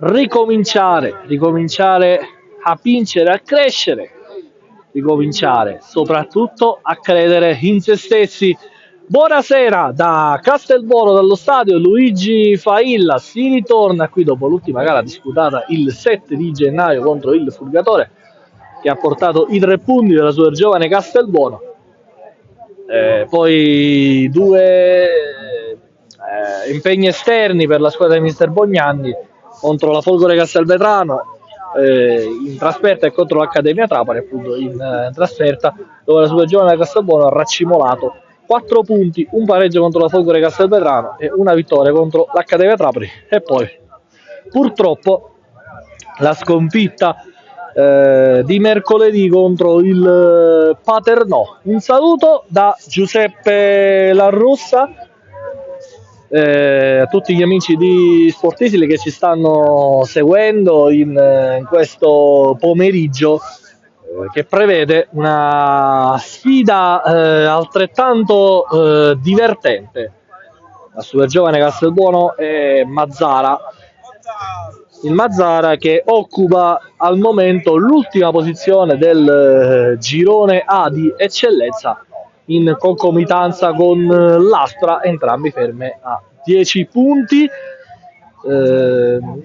ricominciare a vincere, a crescere, ricominciare soprattutto a credere in se stessi. Buonasera da Castelbuono, dallo stadio Luigi Failla. Si ritorna qui dopo l'ultima gara disputata il 7 di gennaio contro il Fulgatore, che ha portato i 3 punti della sua giovane Castelbuono. Poi due impegni esterni per la squadra di mister Bognanni contro la Folgore Castelvetrano in trasferta e contro l'Accademia Trapani appunto in trasferta, dove la sua giovane Castelbuono ha raccimolato 4 punti, un pareggio contro la Folgore Castelvetrano e una vittoria contro l'Accademia Trapani, e poi purtroppo la sconfitta di mercoledì contro il Paternò. Un saluto da Giuseppe Larrussa a tutti gli amici di Sportisili che ci stanno seguendo in questo pomeriggio che prevede una sfida altrettanto divertente. La sua giovane Castelbuono è Mazzara. Il Mazzara che occupa al momento l'ultima posizione del girone A di eccellenza in concomitanza con l'Astra, entrambi ferme a 10 punti.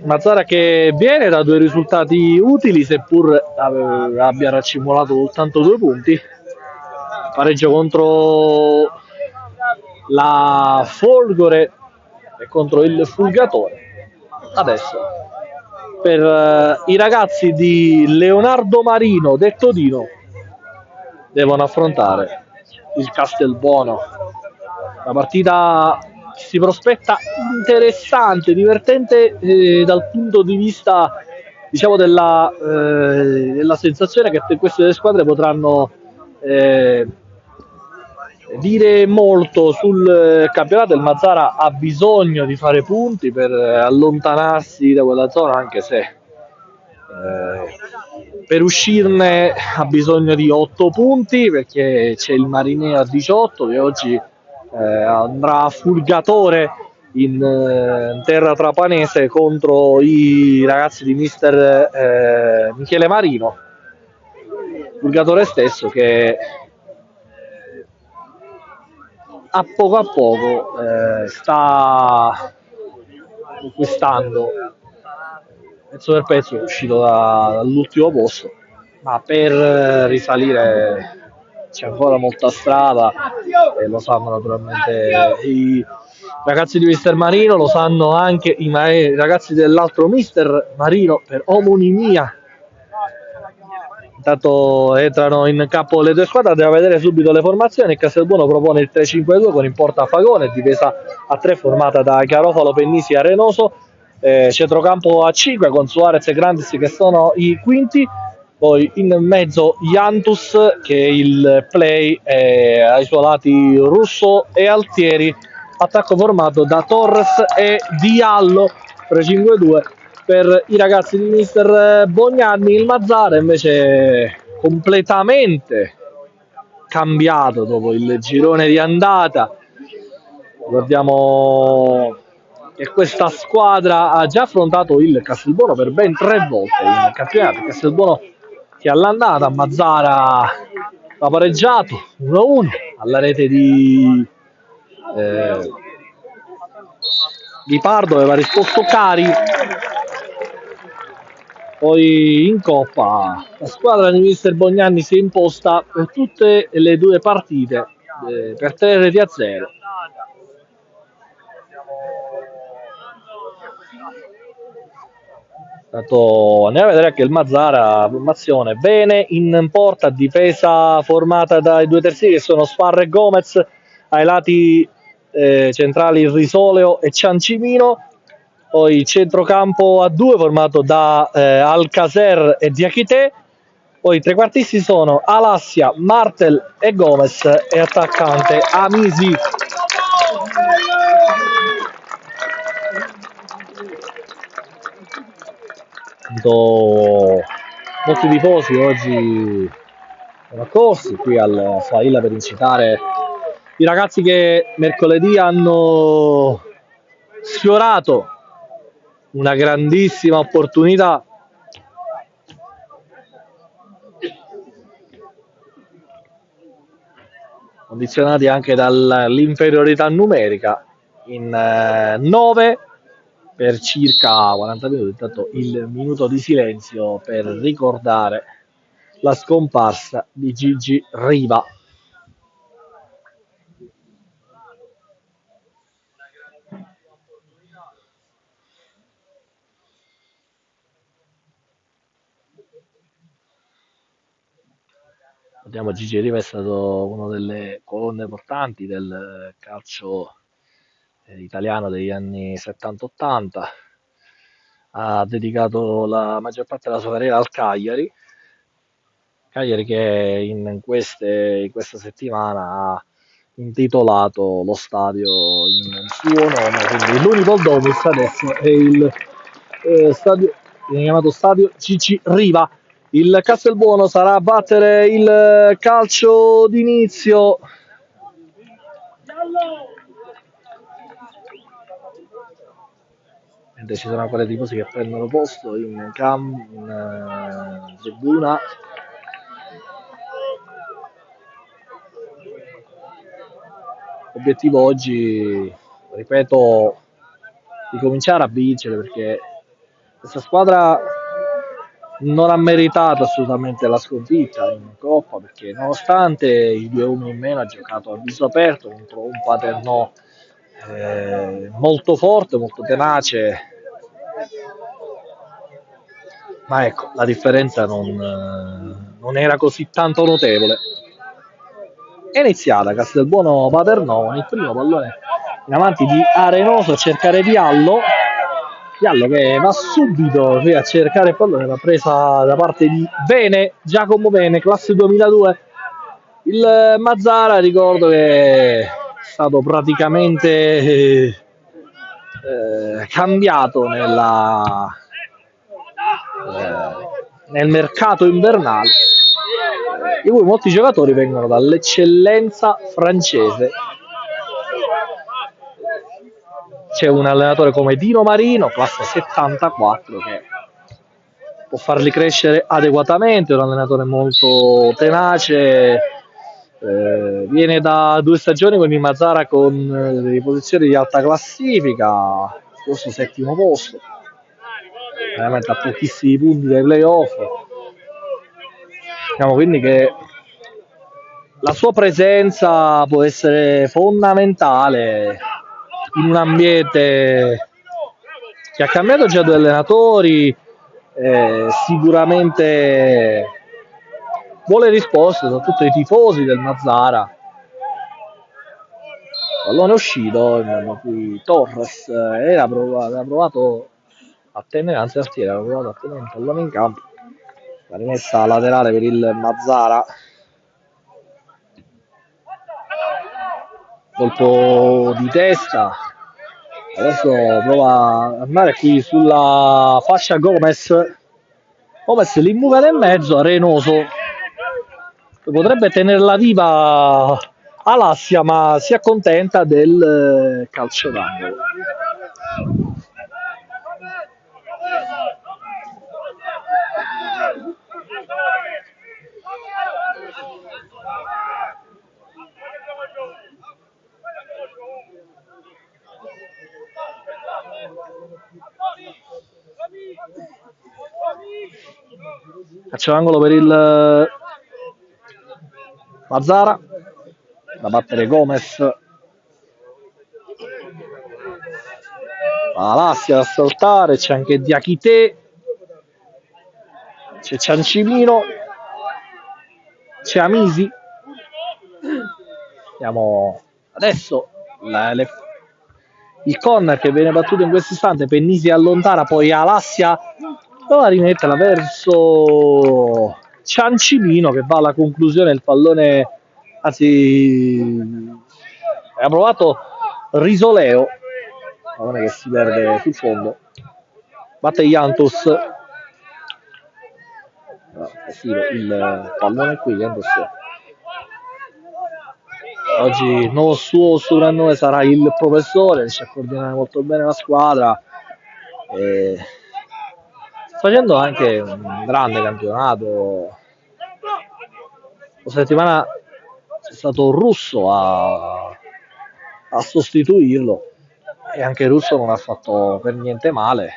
Mazzara che viene da 2 risultati utili, seppur abbia raccimolato soltanto 2 punti. Pareggio contro la Folgore e contro il Fulgatore. Adesso per i ragazzi di Leonardo Marino, detto Dino, devono affrontare il Castelbuono. La partita si prospetta interessante, divertente dal punto di vista, diciamo, della sensazione che queste due squadre potranno dire molto sul campionato. Il Mazzara ha bisogno di fare punti per allontanarsi da quella zona, anche se per uscirne ha bisogno di 8 punti, perché c'è il Marineo a 18 che oggi andrà a Fulgatore in terra trapanese contro i ragazzi di mister Michele Marino. Fulgatore stesso che a poco sta conquistando pezzo per pezzo, è uscito dall'ultimo posto, ma per risalire c'è ancora molta strada, e lo sanno naturalmente i ragazzi di mister Marino, lo sanno anche i ragazzi dell'altro mister Marino per omonimia. Intanto entrano in campo le due squadre, andiamo a vedere subito le formazioni. Castelbuono propone il 3-5-2 con in porta Fagone, difesa a 3 formata da Garofalo, Pennisi e Arenoso, centrocampo a 5 con Suarez e Grandis che sono i quinti, poi in mezzo Jantus che è il play, ai suoi lati Russo e Altieri, attacco formato da Torres e Diallo. 3-5-2 per i ragazzi di mister Bognanni. Il Mazzara invece completamente cambiato dopo il girone di andata. Ricordiamo che questa squadra ha già affrontato il Castelbuono per ben 3 volte in campionato. Castelbuono che all'andata a Mazzara ha pareggiato 1-1 alla rete di Pardo, aveva risposto Cari. Poi in Coppa la squadra di mister Bognanni si è imposta per tutte le 2 partite per 3-0. Andiamo a vedere anche il Mazzara, formazione bene in porta, difesa formata dai 2 terzini che sono Sparra e Gomez, ai lati centrali Risoleo e Ciancimino, poi centrocampo a 2 formato da Alcacer e Diachité, poi i trequartisti sono Alassia, Martel e Gomez e attaccante Amisi. Molti tifosi oggi sono accorsi qui al Failla per incitare i ragazzi che mercoledì hanno sfiorato una grandissima opportunità. Condizionati anche dall'inferiorità numerica in 9 per circa 40 minuti. Intanto il minuto di silenzio per ricordare la scomparsa di Gigi Riva. Vediamo, Gigi Riva è stato una delle colonne portanti del calcio italiano degli anni 70-80. Ha dedicato la maggior parte della sua carriera al Cagliari. Cagliari che questa settimana ha intitolato lo stadio in suo nome, quindi l'Unipol Domus adesso è il stadio, viene chiamato stadio Gigi Riva. Il Castelbuono sarà a battere il calcio d'inizio. Mentre ci sono ancora tifosi che prendono posto in tribuna. L'obiettivo oggi, ripeto, di cominciare a vincere, perché questa squadra non ha meritato assolutamente la sconfitta in Coppa, perché nonostante i 2 uomini in meno ha giocato a viso aperto contro un Paternò molto forte, molto tenace, ma ecco, la differenza non era così tanto notevole. È iniziata Castelbuono Paternò con il primo pallone in avanti di Arenoso a cercare Diallo che va subito a cercare il pallone, la presa da parte di Giacomo Bene, classe 2002. Il Mazzara, ricordo che è stato praticamente cambiato nel mercato invernale, di cui molti giocatori vengono dall'eccellenza francese. C'è un allenatore come Dino Marino, classe 74, che può farli crescere adeguatamente, è un allenatore molto tenace, viene da 2 stagioni con il Mazzara con delle posizioni di alta classifica, forse 7° posto, veramente a pochissimi punti dai playoff. Diciamo quindi che la sua presenza può essere fondamentale in un ambiente che ha cambiato già 2 allenatori, sicuramente vuole risposte, soprattutto i tifosi del Mazzara. Pallone uscito, in cui Torres aveva provato a tenere, anzi Artieri aveva provato a tenere un pallone in campo. La rimessa laterale per il Mazzara. Colpo di testa. Adesso prova ad andare qui sulla fascia Gomez. Gomez l'imbuca in mezzo a Reynoso. Potrebbe tenerla viva Alassia, ma si accontenta del calcio d'angolo. Calcio d'angolo per il Mazzara, da battere Gomez. Alassia da saltare, c'è anche Diachité, c'è Ciancimino, c'è Amisi. Vediamo adesso il corner che viene battuto in questo istante. Pennisi allontana, poi Alassia prova a rimetterla verso Ciancimino, che va alla conclusione del pallone, anzi ha provato Risoleo, pallone che si perde sul fondo. Batte Jantus, il pallone qui. Jantus oggi il nuovo suo soprannome sarà il professore, riesce a coordinare molto bene la squadra sta facendo anche un grande campionato. La settimana c'è stato un russo a sostituirlo e anche Russo non ha fatto per niente male.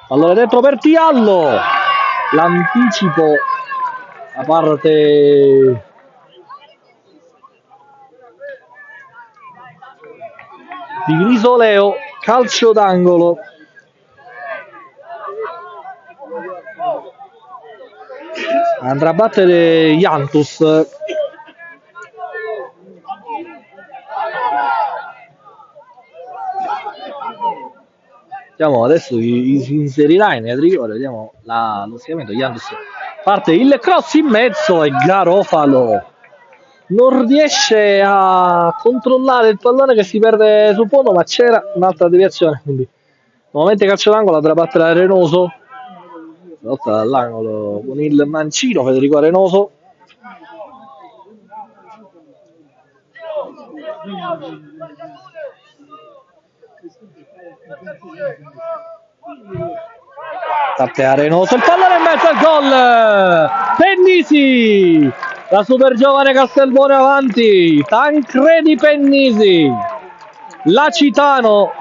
Allora dentro per Tiallo, l'anticipo da parte di Grisoleo, calcio d'angolo. Andrà a battere Jantus. Vediamo adesso si inserirà in rigore, vediamo lo schieramento. Jantus parte il cross in mezzo e Garofalo non riesce a controllare il pallone che si perde sul fondo, ma c'era un'altra deviazione, quindi nuovamente calcio d'angolo, andrà a battere Arenoso, lotta dall'angolo con il mancino Federico Arenoso. Parte Arenoso, il pallone in mezzo al gol, Pennisi, la super giovane Castelbuono avanti, Tancredi Pennisi, Lacitano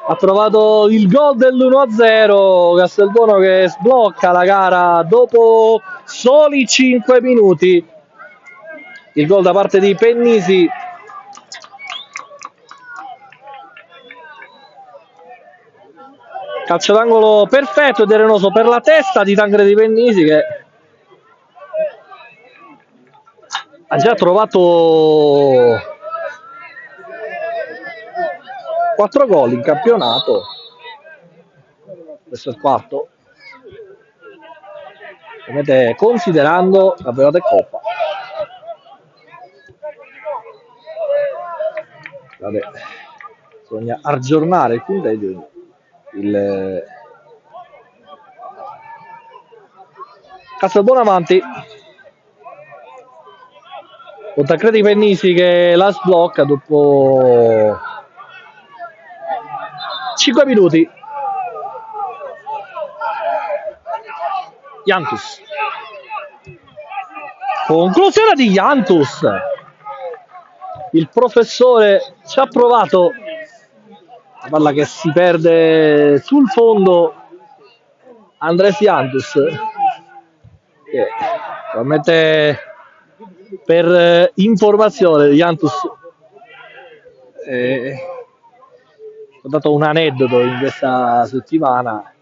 ha trovato il gol dell'1-0, Castelbuono che sblocca la gara dopo soli 5 minuti, il gol da parte di Pennisi. Calcio d'angolo perfetto ed Arenoso per la testa di Tancredi Pennisi che ha già trovato 4 gol in campionato, questo è il quarto, ovviamente considerando campionato e coppa. Vabbè, bisogna aggiornare il punteggio. Castelbuono avanti con Tancredi Pennisi che la sblocca dopo 5 minuti. Jantus, conclusione di Jantus, il professore ci ha provato, la palla che si perde sul fondo, Andres Jantus che probabilmente per informazione Jantus ho dato un aneddoto in questa settimana,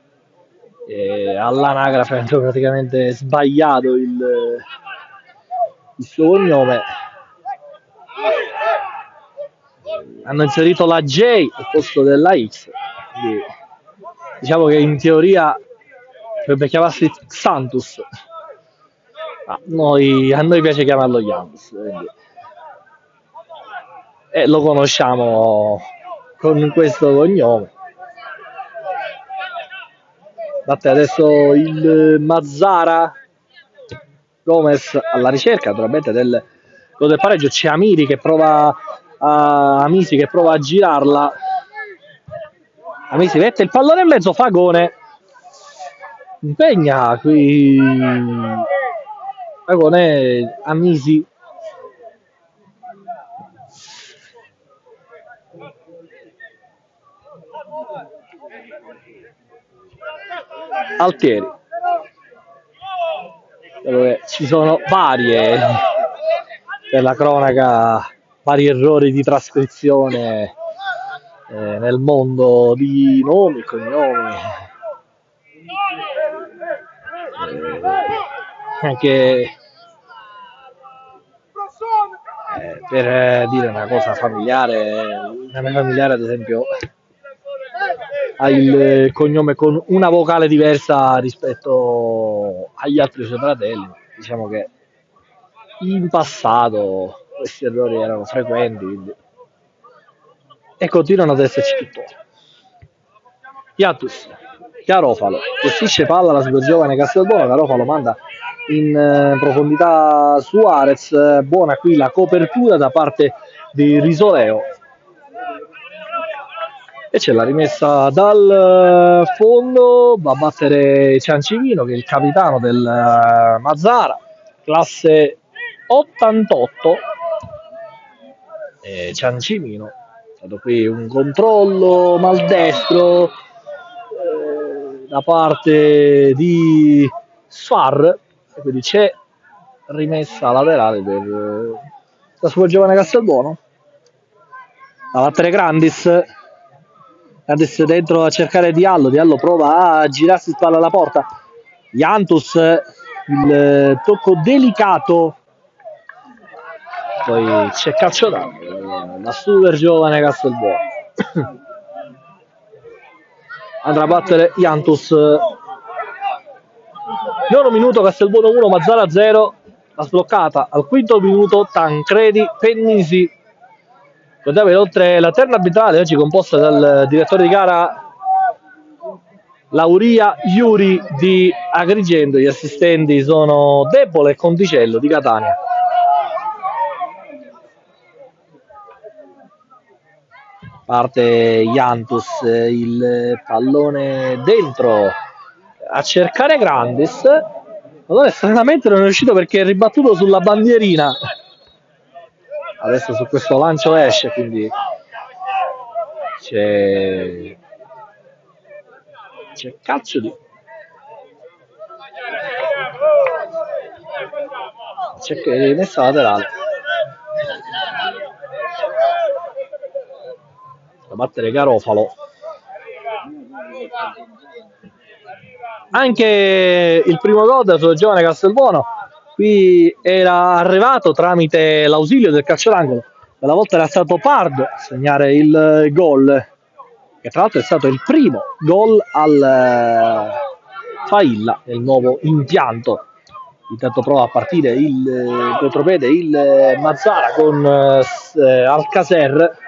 all'anagrafe hanno praticamente sbagliato il suo cognome, hanno inserito la J al posto della X, quindi diciamo che in teoria dovrebbe chiamarsi Xantus, a noi piace chiamarlo Janus, e lo conosciamo con questo cognome. Batte adesso il Mazzara, Gomez alla ricerca naturalmente del gol del pareggio, c'è Amisi che prova a girarla, Amisi mette il pallone in mezzo, Fagone impegna qui Fagone, Amisi Altieri, dove ci sono varie, per la cronaca, vari errori di trascrizione nel mondo di nomi e cognomi, anche per dire una cosa familiare, una mia familiare ad esempio ha il cognome con una vocale diversa rispetto agli altri suoi fratelli, diciamo che in passato questi errori erano frequenti, quindi, e continuano ad esserci tuttora. Jantus, Garofalo gestisce palla la super giovane Castelbuono, Garofalo manda in profondità Suarez, buona qui la copertura da parte di Risoleo. e c'è la rimessa dal fondo, va a battere Ciancimino che è il capitano del Mazzara, classe 88. Ciancimino, è stato qui un controllo maldestro da parte di Sfar, e quindi c'è rimessa laterale per la sua giovane Castelbuono. A battere Grandis dentro a cercare Diallo prova a girarsi spalla alla porta, Jantus, il tocco delicato, poi c'è calcio d'angolo, la super giovane Castelbuono. Andrà a battere Jantus. 9 minuto, Castelbuono 1, Mazzara 0. La sbloccata al quinto minuto Tancredi Pennisi. Guardate, oltre la terna arbitrale oggi composta dal direttore di gara Lauria Iuri di Agrigento, gli assistenti sono Debole e Conticello di Catania. Parte Jantus, il pallone dentro a cercare Grandis. Allora stranamente non è riuscito perché è ribattuto sulla bandierina. Adesso su questo lancio esce, quindi c'è calcio di c'è rimessa laterale da battere Garofalo. Anche il primo gol sul giovane Castelbuono qui era arrivato tramite l'ausilio del calcio d'angolo. Quella volta era stato Pardo a segnare il gol, che tra l'altro è stato il primo gol al Failla nel nuovo impianto. Intanto prova a partire il contropiede il Mazzara con Alcacer,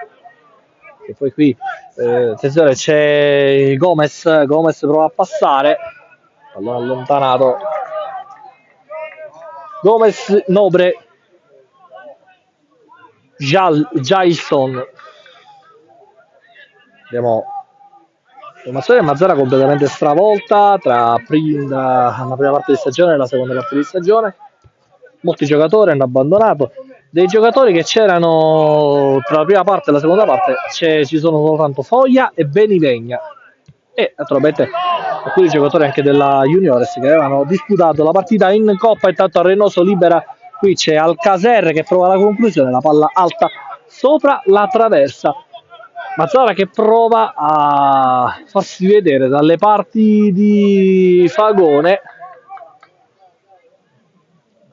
che poi qui attenzione, c'è Gomez prova a passare, pallone allontanato, Gomez, Nobre, Jailson. Abbiamo formazione del Mazzara completamente stravolta tra la prima parte di stagione e la seconda parte di stagione. Molti giocatori hanno abbandonato. Dei giocatori che c'erano tra la prima parte e la seconda parte ci sono soltanto Foglia e Benivegna, e naturalmente alcuni giocatori anche della Juniores che avevano disputato la partita in Coppa. Intanto a Reynoso libera, qui c'è Alcacer che prova la conclusione, la palla alta sopra la traversa. Mazzara che prova a farsi vedere dalle parti di Fagone.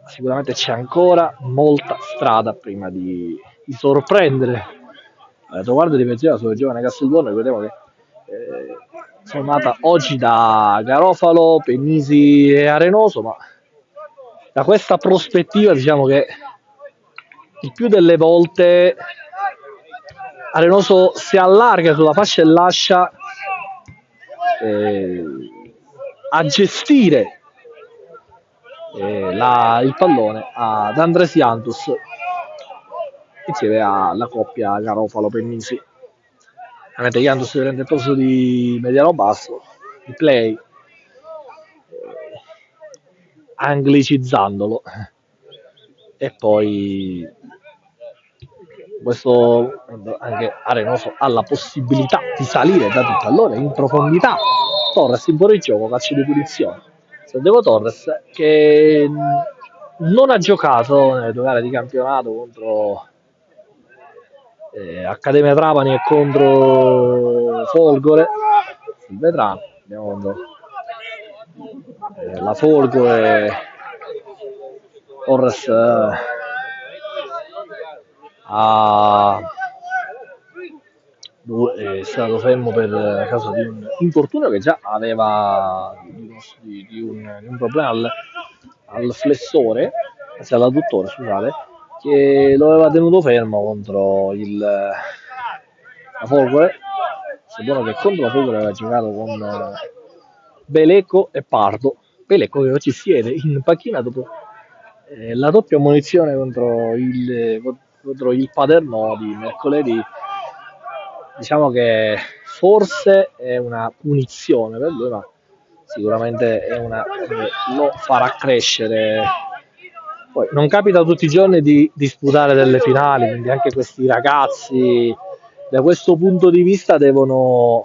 Sicuramente c'è ancora molta strada prima di sorprendere la traguardo difensiva sul giovane Castelbuono. Ricordiamo che formata oggi da Garofalo, Pennisi e Arenoso, ma da questa prospettiva diciamo che il più delle volte Arenoso si allarga sulla fascia e lascia a gestire il pallone ad Andres Jantus insieme alla coppia Garofalo-Pennisi. Ovviamente Jantus si prende il posto di mediano basso, di play, anglicizzandolo, e poi questo anche Arenoso ha la possibilità di salire da il pallone in profondità. Torres in fuori gioco, calcio di punizione. Santiago Torres che non ha giocato nelle due gare di campionato contro Accademia Trapani e contro Folgore. Il veterano, abbiamo la Folgore, Torres è stato fermo per causa di un infortunio che già aveva di un problema al flessore, anzi all'adduttore, scusate, che lo aveva tenuto fermo contro la Folgore. Se buono che contro la Folgore aveva giocato con Belecco e Pardo. Belecco che oggi siede in panchina dopo la doppia ammonizione contro il Paternò di mercoledì. Diciamo che forse è una punizione per lui, ma sicuramente è una lo farà crescere. Poi non capita tutti i giorni di disputare delle finali, quindi anche questi ragazzi da questo punto di vista devono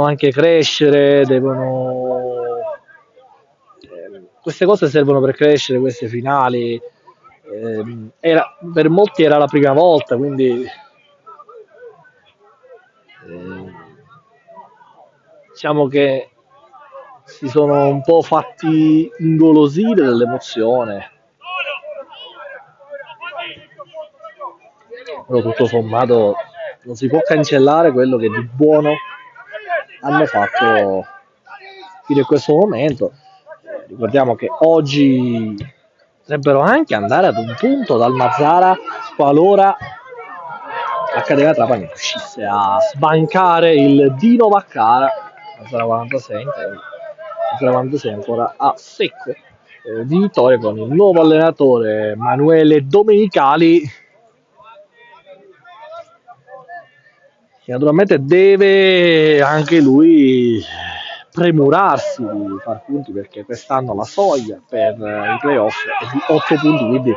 anche crescere, queste cose servono per crescere, queste finali. Per molti era la prima volta, quindi diciamo che si sono un po' fatti ingolosire dell'emozione, però tutto sommato non si può cancellare quello che di buono hanno fatto fino a questo momento. Ricordiamo che oggi potrebbero anche andare ad un punto dal Mazzara qualora l'Accademia Trapani riuscisse a sbancare il Dino Vaccara. Mazzara 46 Mazzara 46 ancora a secco di vittoria con il nuovo allenatore Manuele Domenicali, che naturalmente deve anche lui premurarsi di far punti, perché quest'anno la soglia per i playoff è di 8 punti, quindi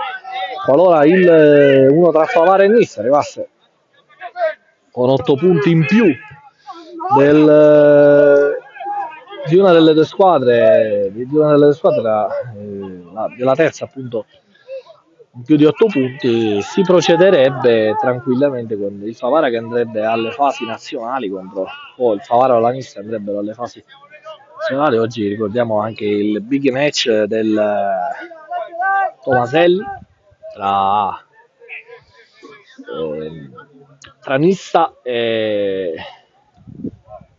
qualora uno tra Favara e Nissa arrivasse con 8 punti in più di una delle due squadre, della terza appunto, in più di 8 punti, si procederebbe tranquillamente con il Favara che andrebbe alle fasi nazionali o il Favara o la Nissa andrebbero alle fasi nazionali. Oggi ricordiamo anche il big match del Tomaselli tra Nissa e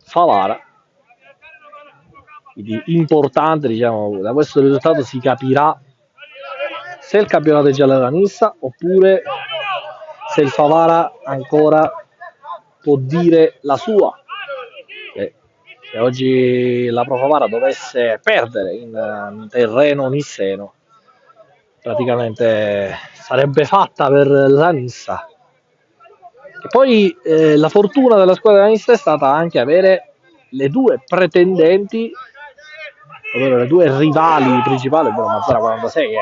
Favara, quindi importante, diciamo, da questo risultato si capirà se il campionato è già alla Nissa oppure se il Favara ancora può dire la sua. Se oggi la Pro Favara dovesse perdere in terreno nisseno, praticamente sarebbe fatta per la Nissa. E poi la fortuna della squadra della Nissa è stata anche avere le due pretendenti, ovvero le due rivali principali, ovvero Mazzara 46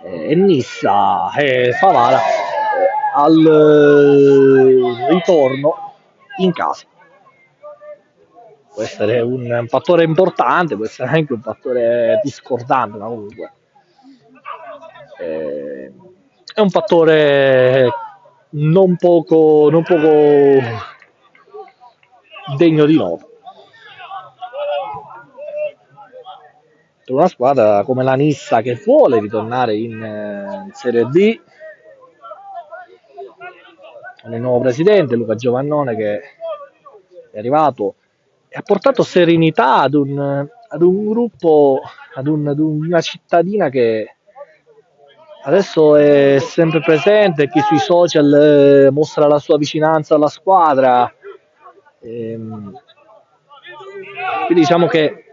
e Nissa e Favara, al ritorno in casa. Può essere un fattore importante, può essere anche un fattore discordante, ma comunque è un fattore non poco degno di nota per una squadra come la Nissa, che vuole ritornare in Serie D, con il nuovo presidente Luca Giovannone che è arrivato e ha portato serenità ad un gruppo, ad una cittadina che adesso è sempre presente, chi sui social mostra la sua vicinanza alla squadra. Quindi diciamo che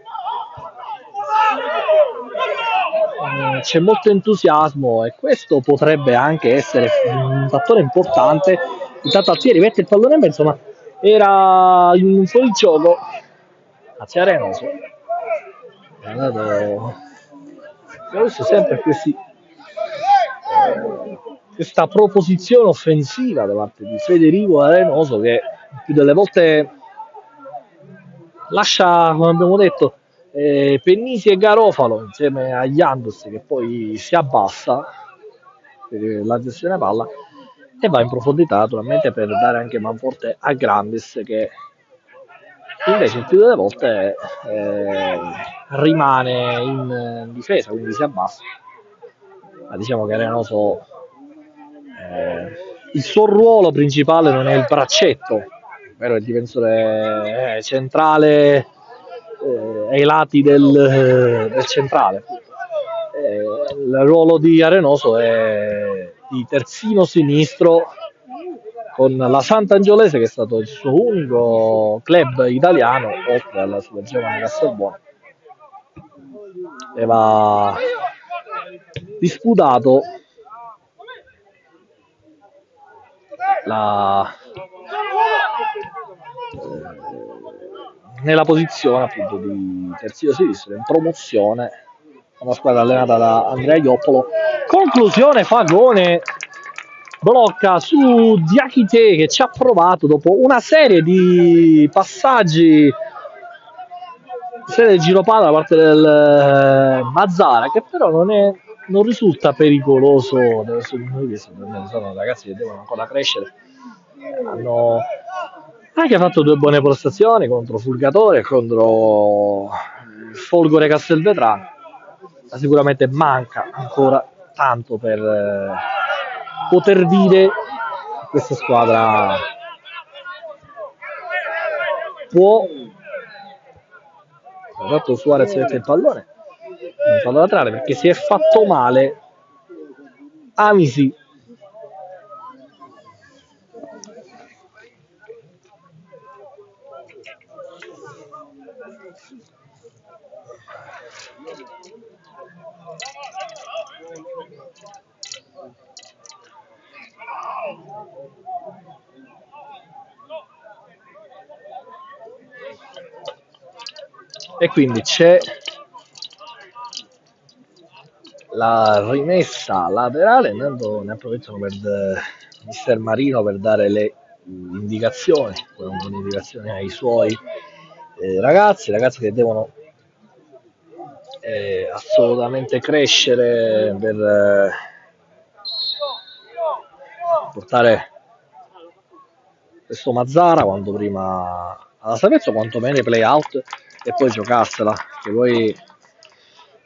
c'è molto entusiasmo e questo potrebbe anche essere un fattore importante. Intanto Altieri mette il pallone in mezzo, ma era in un fuorigioco. Grazie a Renoso. È andato. Ho visto sempre questa proposizione offensiva da parte di Federico Arenoso, che più delle volte lascia, come abbiamo detto, Pennisi e Garofalo insieme agli Andos, che poi si abbassa per la gestione palla e va in profondità naturalmente per dare anche manforte a Grandis, che invece il più delle volte rimane in difesa, quindi si abbassa. Ma diciamo che Arenoso, il suo ruolo principale non è il braccetto, ovvero il difensore centrale ai lati del centrale. Il ruolo di Arenoso è di terzino sinistro con la Sant'Angiolese, che è stato il suo unico club italiano oltre alla sua giovane Castelbuono, e va disputato nella posizione appunto di terzino sinistro in promozione, una squadra allenata da Andrea Ioppolo. Conclusione, Fagone blocca su Diakite che ci ha provato dopo una serie di passaggi, serie di giropalla da parte del Mazzara, che però non risulta pericoloso da questo punto di vista. Sono ragazzi che devono ancora crescere, hanno anche fatto due buone prestazioni contro Fulgatore e contro Folgore Castelvetrano, ma sicuramente manca ancora tanto per poter dire che questa squadra può. Esatto, Suarez mette il pallone in fallo laterale perché si è fatto male Amisi. E quindi c'è la rimessa laterale. Intanto ne approfittano per mister Marino per dare le indicazioni ai suoi ragazzi che devono assolutamente crescere per portare questo Mazzara quanto prima alla salvezza, quantomeno i play out e poi giocarsela, che poi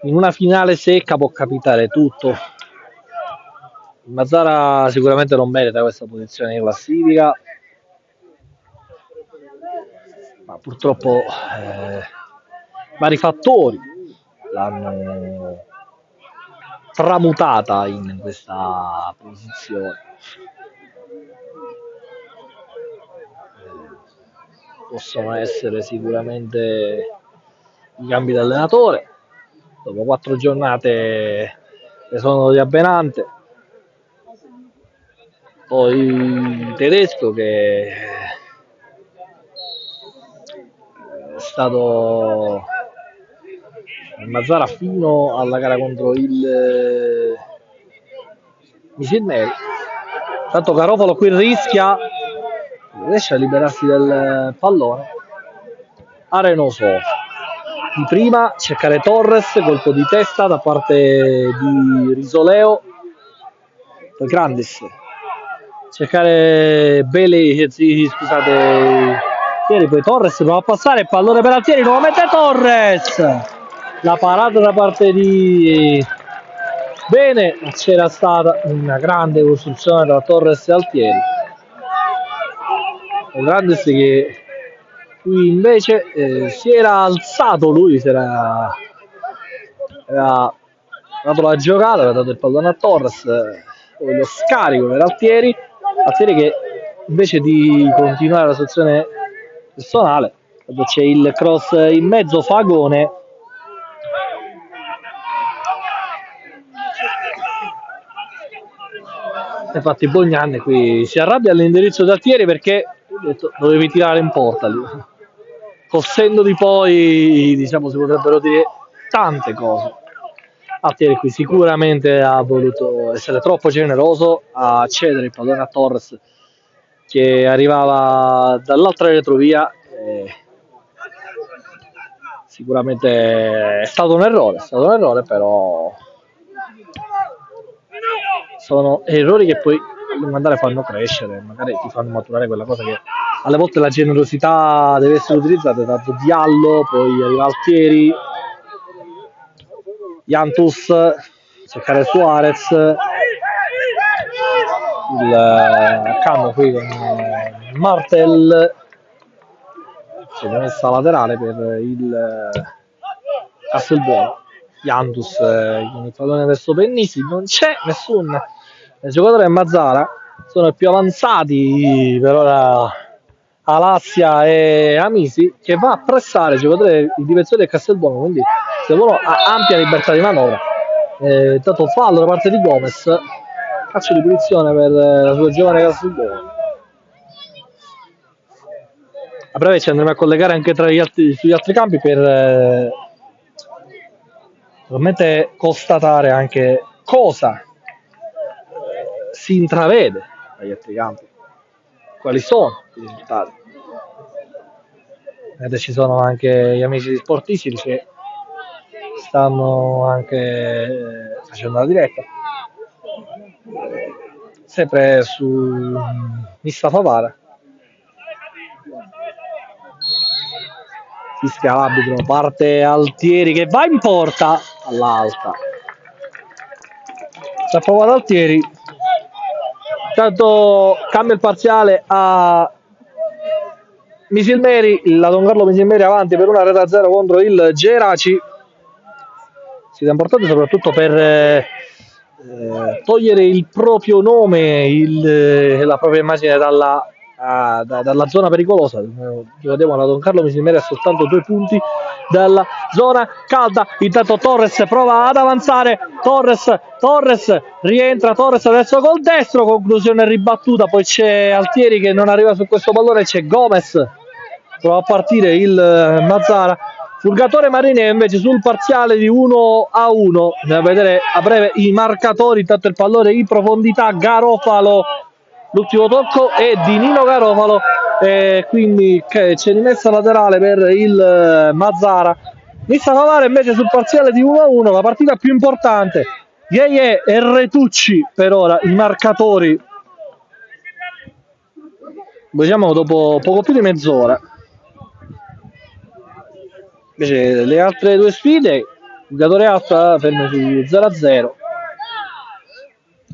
in una finale secca può capitare tutto. Il Mazzara sicuramente non merita questa posizione in classifica, ma purtroppo vari fattori l'hanno tramutata in questa posizione. Possono essere sicuramente i cambi di allenatore. Dopo 4 giornate che sono di Abbenante, poi Tedesco che è stato il Mazzara fino alla gara contro il Misilmeri. Tanto Garofalo qui riesce a liberarsi del pallone. Arenoso di prima, cercare Torres, colpo di testa da parte di Risoleo, poi Grandis, cercare scusate, Altieri, poi Torres prova a passare, il pallone per Altieri, nuovamente Torres, la parata da parte di Bene, c'era stata una grande costruzione tra Torres e Altieri. Grandis che qui invece si era alzato, lui era dato la giocata, aveva dato il pallone a Torres, poi lo scarico per Altieri che invece di continuare la sezione personale, quando c'è il cross in mezzo, Fagone infatti Bognanne qui si arrabbia all'indirizzo di Altieri perché ha detto dovevi tirare in porta lì. Col senno di poi diciamo si potrebbero dire tante cose. Altieri qui sicuramente ha voluto essere troppo generoso a cedere il pallone a Torres che arrivava dall'altra retrovia. Sicuramente è stato un errore, però sono errori che poi a lungo andare fanno crescere, magari ti fanno maturare quella cosa che alle volte la generosità deve essere utilizzata. Tanto Diallo, poi arriva Altieri, Jantus, cercare Suarez, il cambio qui con Martel, si è messa laterale per il Castelbuono. Jantus con il pallone verso Pennissi, non c'è nessun giocatore Mazzara, sono i più avanzati per ora Alassia e Amisi, che va a pressare il giocatore il difensore del Castelbuono, quindi Castelbuono ha ampia libertà di manovra. Tanto fallo da parte di Gomez, calcio di punizione per la sua giovane Castelbuono. a breve ci andremo a collegare anche sugli altri campi per veramente constatare anche cosa si intravede dagli altri campi, quali sono i risultati. Ed ci sono anche gli amici di Sportici che stanno anche facendo la diretta, sempre su Mista Favara. Fischia l'arbitro, parte Altieri che va in porta all'alta. Si è provato Altieri, intanto cambia il parziale a Misilmeri, la Don Carlo Misilmeri avanti per una rete a 0 contro il Geraci. Siete importanti soprattutto per togliere il proprio nome, la propria immagine dalla zona pericolosa. Ricordiamo, la Don Carlo Misilmeri ha soltanto 2 punti dalla zona calda. Intanto Torres prova ad avanzare, Torres rientra, Torres adesso col destro, conclusione ribattuta, poi c'è Altieri che non arriva su questo pallone, c'è Gomez, prova a partire il Mazzara. Fulgatore Marineo invece sul parziale di 1-1, andiamo a vedere a breve i marcatori. Intanto il pallone in profondità, Garofalo, l'ultimo tocco è di Nino Garofalo, quindi c'è rimessa laterale per il Mazzara. Mista Favara invece sul parziale di 1-1, la partita più importante. Yeye e Retucci per ora i marcatori, diciamo dopo poco più di mezz'ora. Invece le altre 2 sfide, Giocatore Asta fermo su 0-0,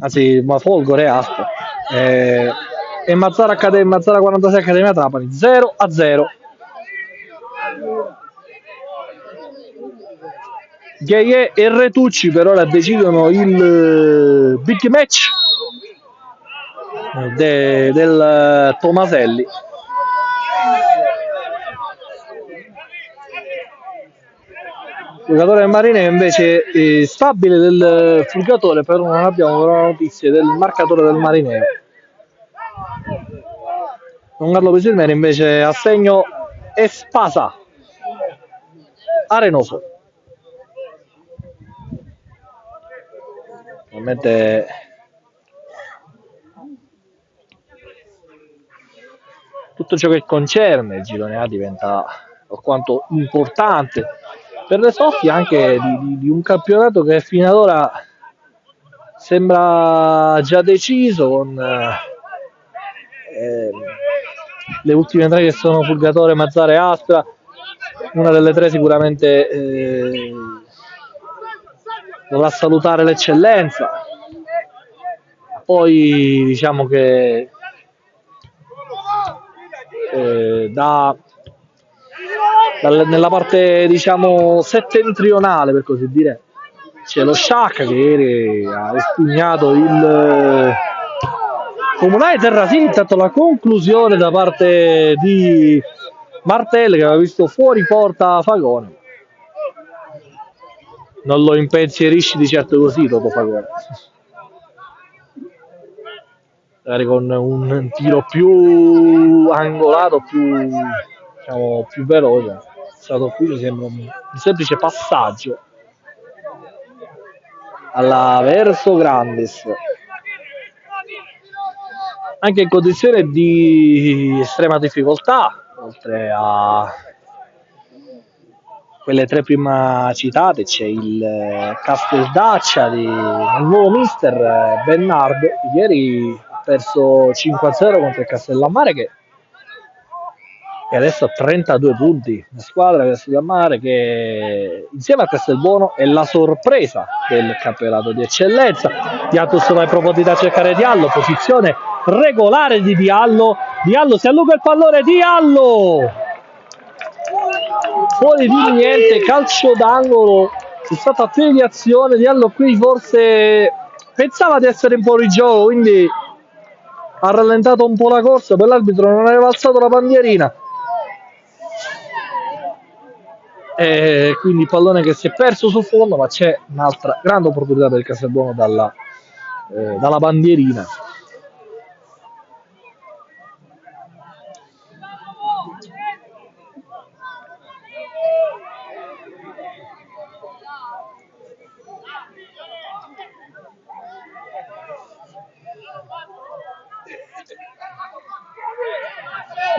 anzi Folgore Asta, e Mazzara 46 Accademia Trapani 0-0. Gheie e Retucci per ora decidono il big match del Tomaselli. Il giocatore del Marineo invece stabile del Fulgatore, però non abbiamo però notizie del marcatore del Marineo. Don Carlo Pisilmeri invece a segno Espasa Arenoso. Ovviamente tutto ciò che concerne il girone A diventa alquanto importante per le soffie anche di un campionato che fino ad ora sembra già deciso, con le ultime 3 che sono Fulgatore, Mazzara e Aspra. Una delle 3 sicuramente dovrà salutare l'eccellenza. Poi diciamo che nella parte diciamo settentrionale, per così dire, c'è lo Sciacca che ieri ha espugnato il Comunale Terrasini. Intanto la conclusione da parte di Martelli che aveva visto fuori porta Fagone. Non lo impensierisci di certo così dopo Fagone, magari con un tiro più angolato, diciamo, più veloce. Stato qui mi sembra un semplice passaggio alla verso Grandis, anche in condizione di estrema difficoltà, oltre a quelle 3 prima citate c'è il Casteldaccia del nuovo mister Bernardo. Ieri ha perso 5-0 contro il Castellammare che adesso ha 32 punti, una squadra Castellammare che insieme a Castelbuono è la sorpresa del campionato di eccellenza. Diatus va in profondità a cercare Diallo, posizione regolare di Diallo si allunga il pallone, Diallo fuori di niente, calcio d'angolo, è stata deviazione. Diallo qui forse pensava di essere in fuorigioco, quindi ha rallentato un po' la corsa, per l'arbitro non aveva alzato la bandierina e quindi pallone che si è perso sul fondo, ma c'è un'altra grande opportunità per il Castelbuono dalla bandierina.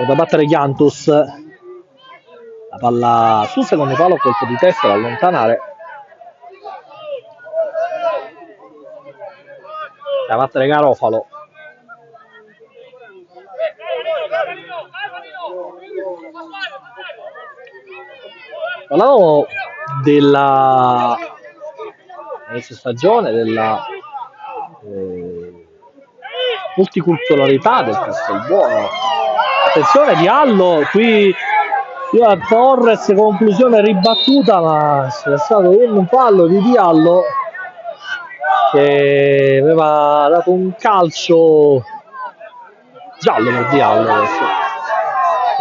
da battere Giantus, la palla sul secondo palo, colpo di testa da allontanare, da battere Garofalo. Parlavamo della inizio stagione, della multiculturalità del Castelbuono. Attenzione Diallo, qui a Torres, conclusione ribattuta, ma c'è stato un fallo di Diallo che aveva dato un calcio giallo per Diallo adesso.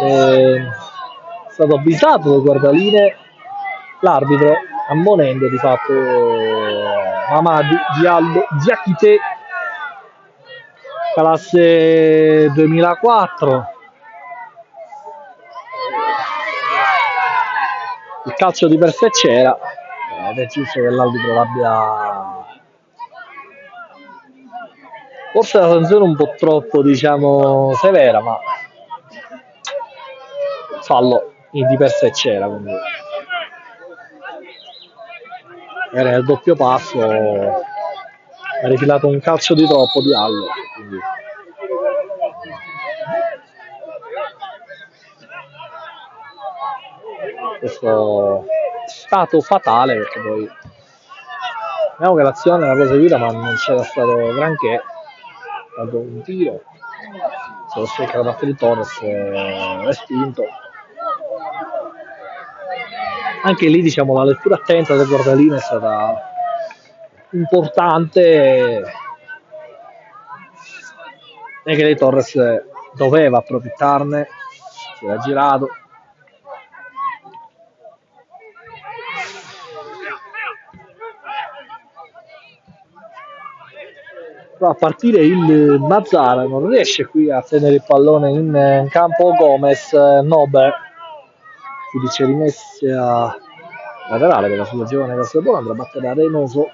È stato avvisato dal guardaline l'arbitro, ammonendo di fatto Mamadi Diallo Diakité, classe 2004. Il calcio di per sé c'era, ed è giusto che l'arbitro l'abbia, forse la sanzione un po' troppo, diciamo, severa, ma fallo di per sé c'era, quindi era nel doppio passo, ha rifilato un calcio di troppo di Allo, quindi questo è stato fatale, perché poi vediamo che l'azione era proseguita ma non c'era stato granché, è stato un tiro, se lo stecca da parte di Torres, respinto. Anche lì, diciamo, la lettura attenta del guardaline è stata importante, e che lei Torres doveva approfittarne, si era girato. A partire il Mazzara, non riesce qui a tenere il pallone in campo Gomez, Nobe, si dice rimessa laterale per la sua giovane Castelbuono, andrà a battere a Reynoso.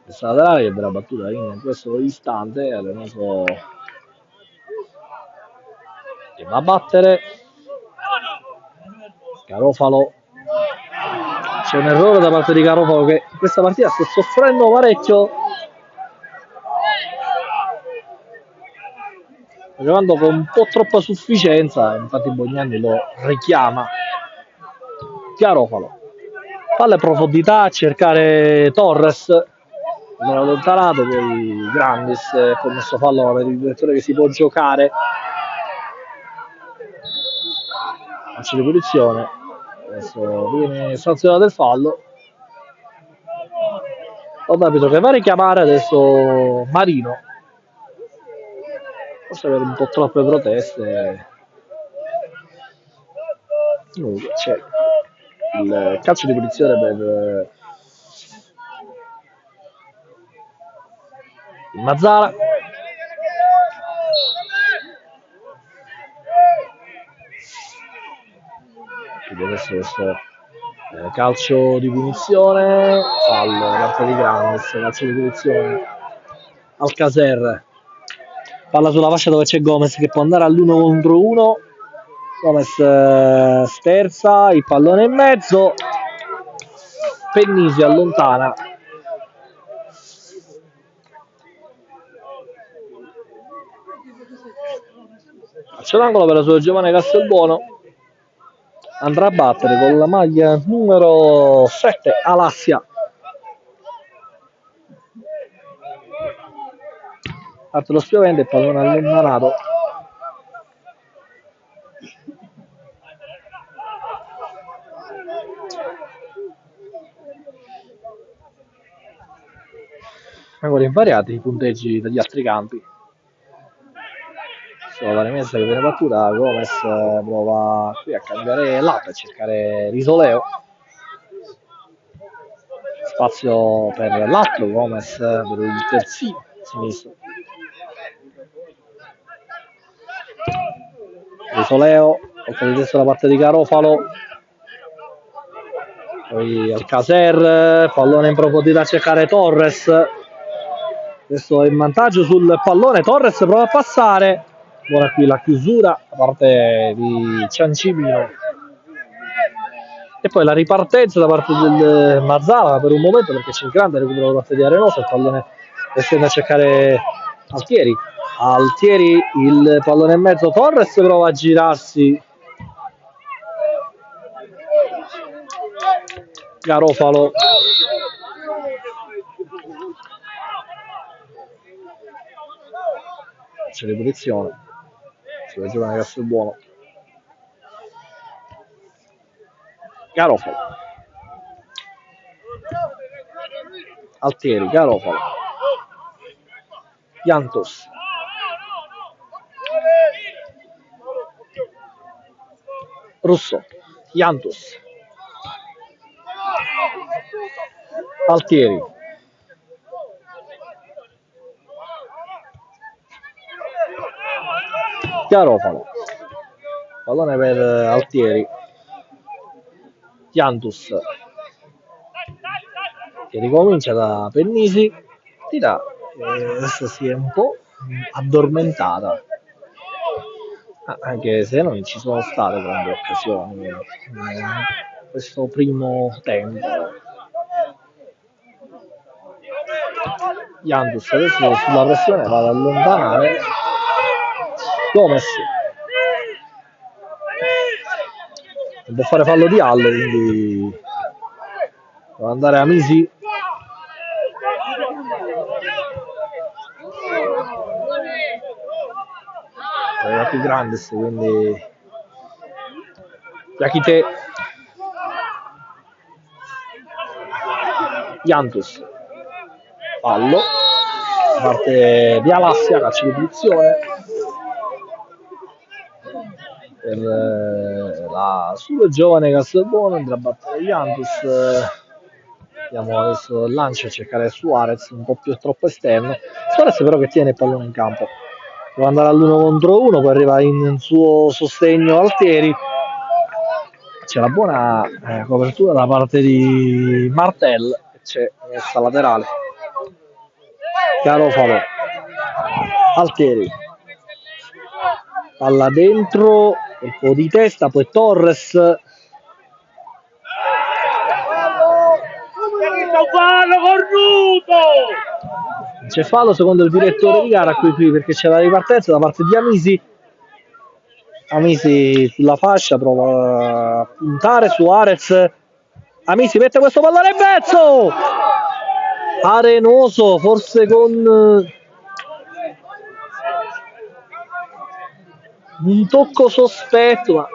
Questa laterale che verrà battuta in questo istante, Reynoso che va a battere, Garofalo. C'è un errore da parte di Garofalo che in questa partita sta soffrendo parecchio, giocando con un po' troppa sufficienza, infatti Bognani lo richiama. Garofalo, palla in profondità a cercare Torres, non ha allontanato, poi Grandis ha commesso fallo per il direttore che si può giocare, calcio di punizione, adesso viene sanzionato il fallo. L'arbitro che va a richiamare adesso Marino, forse avere un po' troppe proteste. C'è il calcio di punizione per il Mazzara. Quindi adesso questo calcio di punizione, fallo da parte di Grandes, calcio di punizione Alcacer, palla sulla fascia dove c'è Gomez che può andare all'1 contro 1. Gomez sterza, il pallone in mezzo, Pennisi allontana. C'è l'angolo per la sua giovane Castelbuono, andrà a battere con la maglia numero 7 Alassia. Parte lo spiovente, il pallone allontanato. Ancora invariati i punteggi degli altri campi. La rimessa che viene battuta, Gomez prova qui a cambiare lato, a cercare risoleo, spazio per l'altro Gomez, per il terzino sinistro, risoleo, colpo di testa da parte di Garofalo, poi Alcacer, pallone in profondità a cercare Torres, Adesso è in vantaggio sul pallone, Torres prova a passare, buona qui la chiusura da parte di Ciancimino e poi la ripartenza da parte del Mazzara per un momento, perché c'è il grande recupero da parte di Arenoso, il pallone estende a cercare Altieri, il pallone in mezzo, Torres prova a girarsi, Garofalo c'è di punizione sulla giovane Castelbuono. Garofalo, Altieri, Garofalo, Jantos, Russo, Jantos, Altieri, Garofalo, pallone per Altieri, Jantus che ricomincia da Pennisi, tira, adesso si è un po' addormentata, anche se non ci sono state grandi occasioni in questo primo tempo. Jantus adesso sulla pressione va ad allontanare Gomez, non può fare fallo di Halle, quindi può andare a Misi. Era più grande, quindi Yakite, Jantus, fallo da parte di Alassia, calcio di punizione per la super giovane Castelbuono, andrà a battere Jantus. Vediamo adesso il lancio a cercare Suarez, un po' più troppo esterno, Suarez però che tiene il pallone in campo, deve andare all'1 contro 1, poi arriva in suo sostegno Altieri, c'è la buona copertura da parte di Martel, c'è messa laterale, Garofalo, Altieri, palla dentro, un po' di testa, poi Torres, c'è fallo secondo il direttore di gara qui perché c'è la ripartenza da parte di Amisi. Amisi sulla fascia prova a puntare Suarez, Amisi mette questo pallone in mezzo, Arenoso forse con un tocco sospetto, ma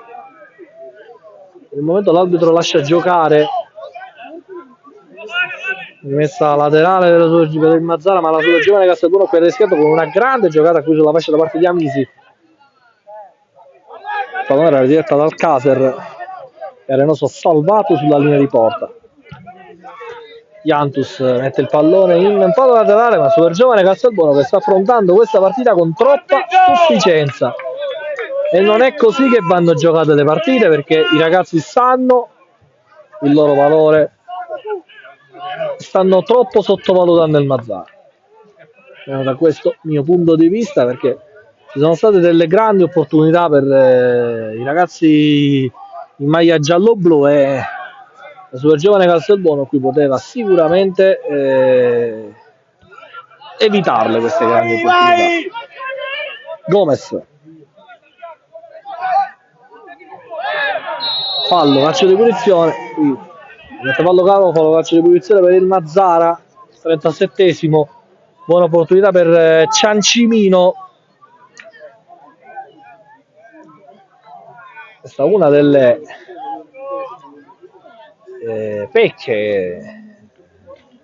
nel momento l'arbitro lascia giocare, rimessa laterale per il Mazzara, ma la sua giovane Castelbuono qui ha rischiato con una grande giocata qui sulla fascia da parte di Amisi. Il pallone era diretta dal Caser e Arenoso salvato sulla linea di porta. Jantus mette il pallone in fallo laterale, ma super giovane Castelbuono che sta affrontando questa partita con troppa sufficienza, e non è così che vanno giocate le partite, perché i ragazzi sanno il loro valore, stanno troppo sottovalutando il Mazzara, da questo mio punto di vista, perché ci sono state delle grandi opportunità per i ragazzi in maglia giallo-blu e la super giovane Castelbuono qui poteva sicuramente evitarle queste grandi opportunità. Gomez, fallo, calcio di punizione, qui mette fallo Garofalo, calcio di punizione per il Mazzara, 37esimo, buona opportunità per Ciancimino. Questa è una delle pecche,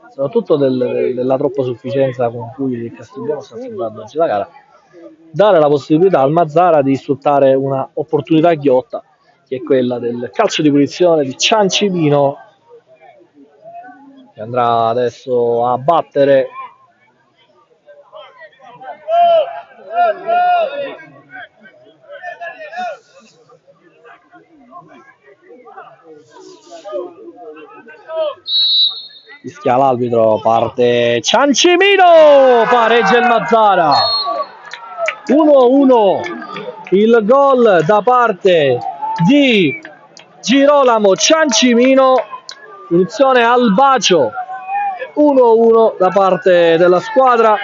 soprattutto della troppa sufficienza con cui il Castelbuono sta affrontando oggi la gara, dare la possibilità al Mazzara di sfruttare una opportunità ghiotta, che è quella del calcio di punizione di Ciancimino, che andrà adesso a battere fischia l'arbitro, parte Ciancimino, pareggia il Mazzara. 1-1 il gol da parte di Girolamo Ciancimino, punizione al bacio. 1-1 da parte della squadra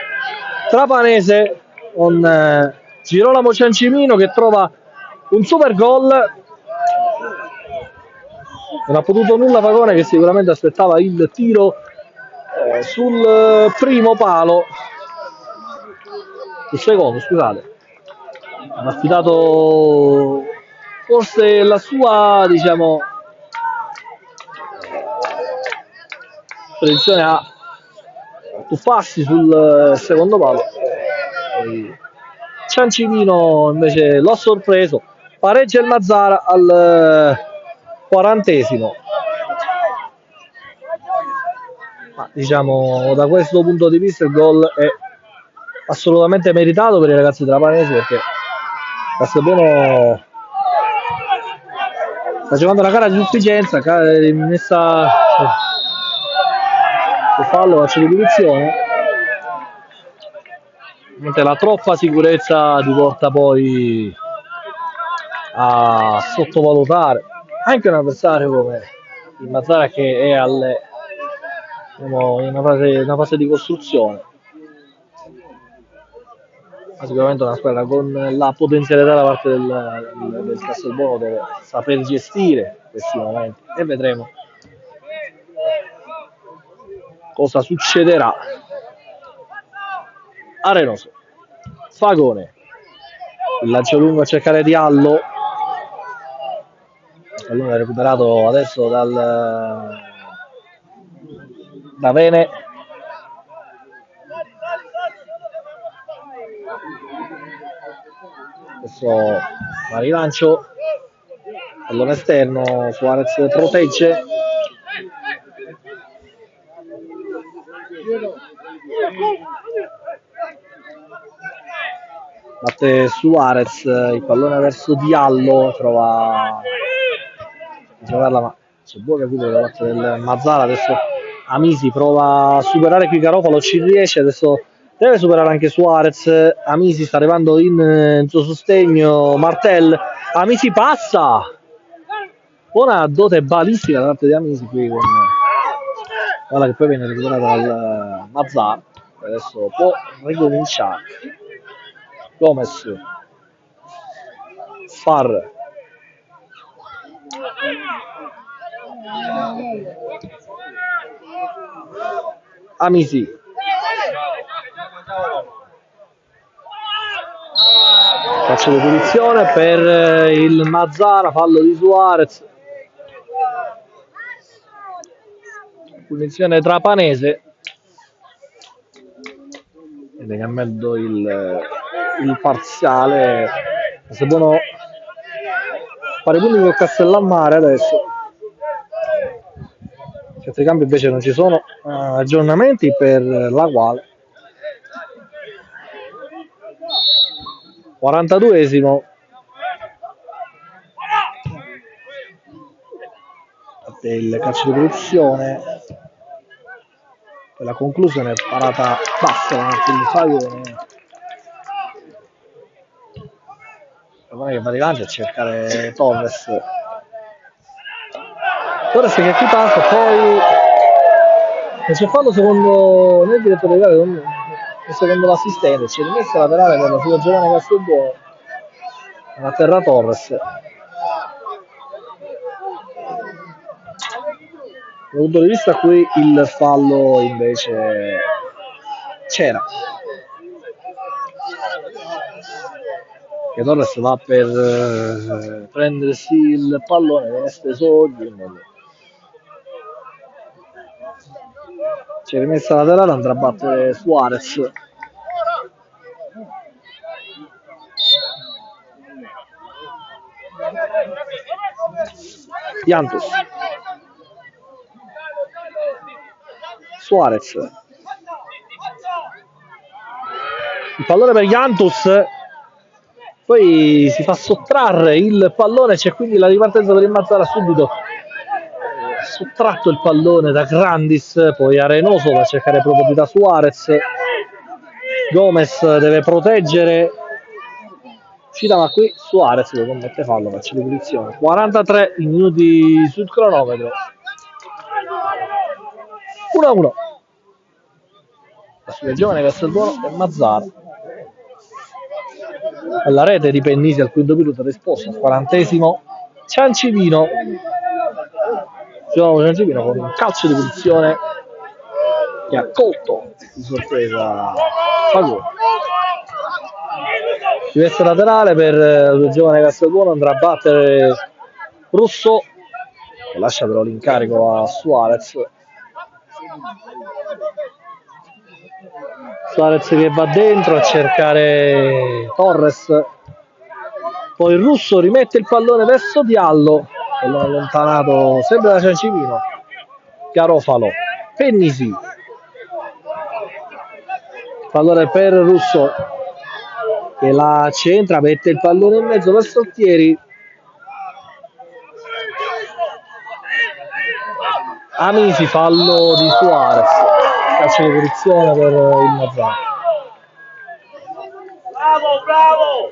trapanese con Girolamo Ciancimino che trova un super gol. Non ha potuto nulla Fagone, che sicuramente aspettava il tiro sul primo palo, sul secondo, scusate. Ha affidato forse la sua, diciamo, predizione a tuffarsi sul secondo palo. Ciancimino invece l'ha sorpreso, pareggia il Mazzara al 40esimo. Ma diciamo, da questo punto di vista il gol è assolutamente meritato per i ragazzi trapanesi, perché Castelbuono sta giocando una gara di sufficienza, messa il fallo, calcio di punizione, mentre la troppa sicurezza ti porta poi a sottovalutare anche un avversario come il Mazzara, che è in una fase di costruzione. Ma sicuramente una squadra con la potenzialità da parte del Castelbuono deve saper gestire questi momenti, e vedremo cosa succederà. Arenoso, Fagone, il lancio lungo a cercare Diallo, il pallone recuperato adesso da Vene. Adesso la rilancio, pallone esterno, Suarez protegge, batte Suarez, il pallone verso Diallo, trova a giocarla, ma c'è buon recupero da parte del Mazzara. Adesso Amisi prova a superare qui Garofalo, ci riesce, adesso deve superare anche Suarez. Amisi sta arrivando in suo sostegno, Martel, Amisi passa, buona dote balistica da parte di Amisi qui, guarda che poi viene recuperata dal Mazzara. Adesso può ricominciare. Gomez, Far, Amisi, calcio di punizione per il Mazzara, fallo di Suarez, punizione trapanese, ed è cambiando il parziale. Se buono fare punti con Castellammare adesso. Certi cambi invece non ci sono aggiornamenti, per la quale 42esimo il calcio di punizione, per la conclusione parata bassa il Fagone che va di lancia a cercare Torres che qui passa, poi non c'è fallo secondo nel direttore legale, secondo l'assistente, c'è rimessa laterale per la sua giovane Castelbuono, a terra Torres. Dal punto di vista qui il fallo invece c'era, che Torres va per prendersi il pallone, viene steso oggi, c'è rimessa laterale, andrà a battere Suarez. Jantus, Suarez, il pallone per Jantus, poi si fa sottrarre il pallone, c'è quindi la ripartenza per il Mazzara subito sottratto il pallone da Grandis, poi Arenoso va a cercare profondità Suarez. Gomez deve proteggere. Uscita, ma qui Suarez lo commette fallo, calcio di punizione. 43 i minuti sul cronometro. 1-1. Il giovane Castelbuono e Mazzara. La rete di Pennisi al quinto minuto risposta al 40esimo. Ciancivino. Ciancivino con un calcio di punizione che ha colto di sorpresa Fagone. Diverso laterale per il giovane Castelbuono, andrà a battere Russo e lascia però l'incarico a Suarez. Suarez che va dentro a cercare Torres, poi il Russo rimette il pallone verso Diallo, pallone allontanato sempre da Ciancivino. Garofalo, Pennisi, pallone per Russo che la centra, mette il pallone in mezzo verso Altieri. Amisi, fallo di Suarez, calcio di punizione per il Mazzara. Bravo!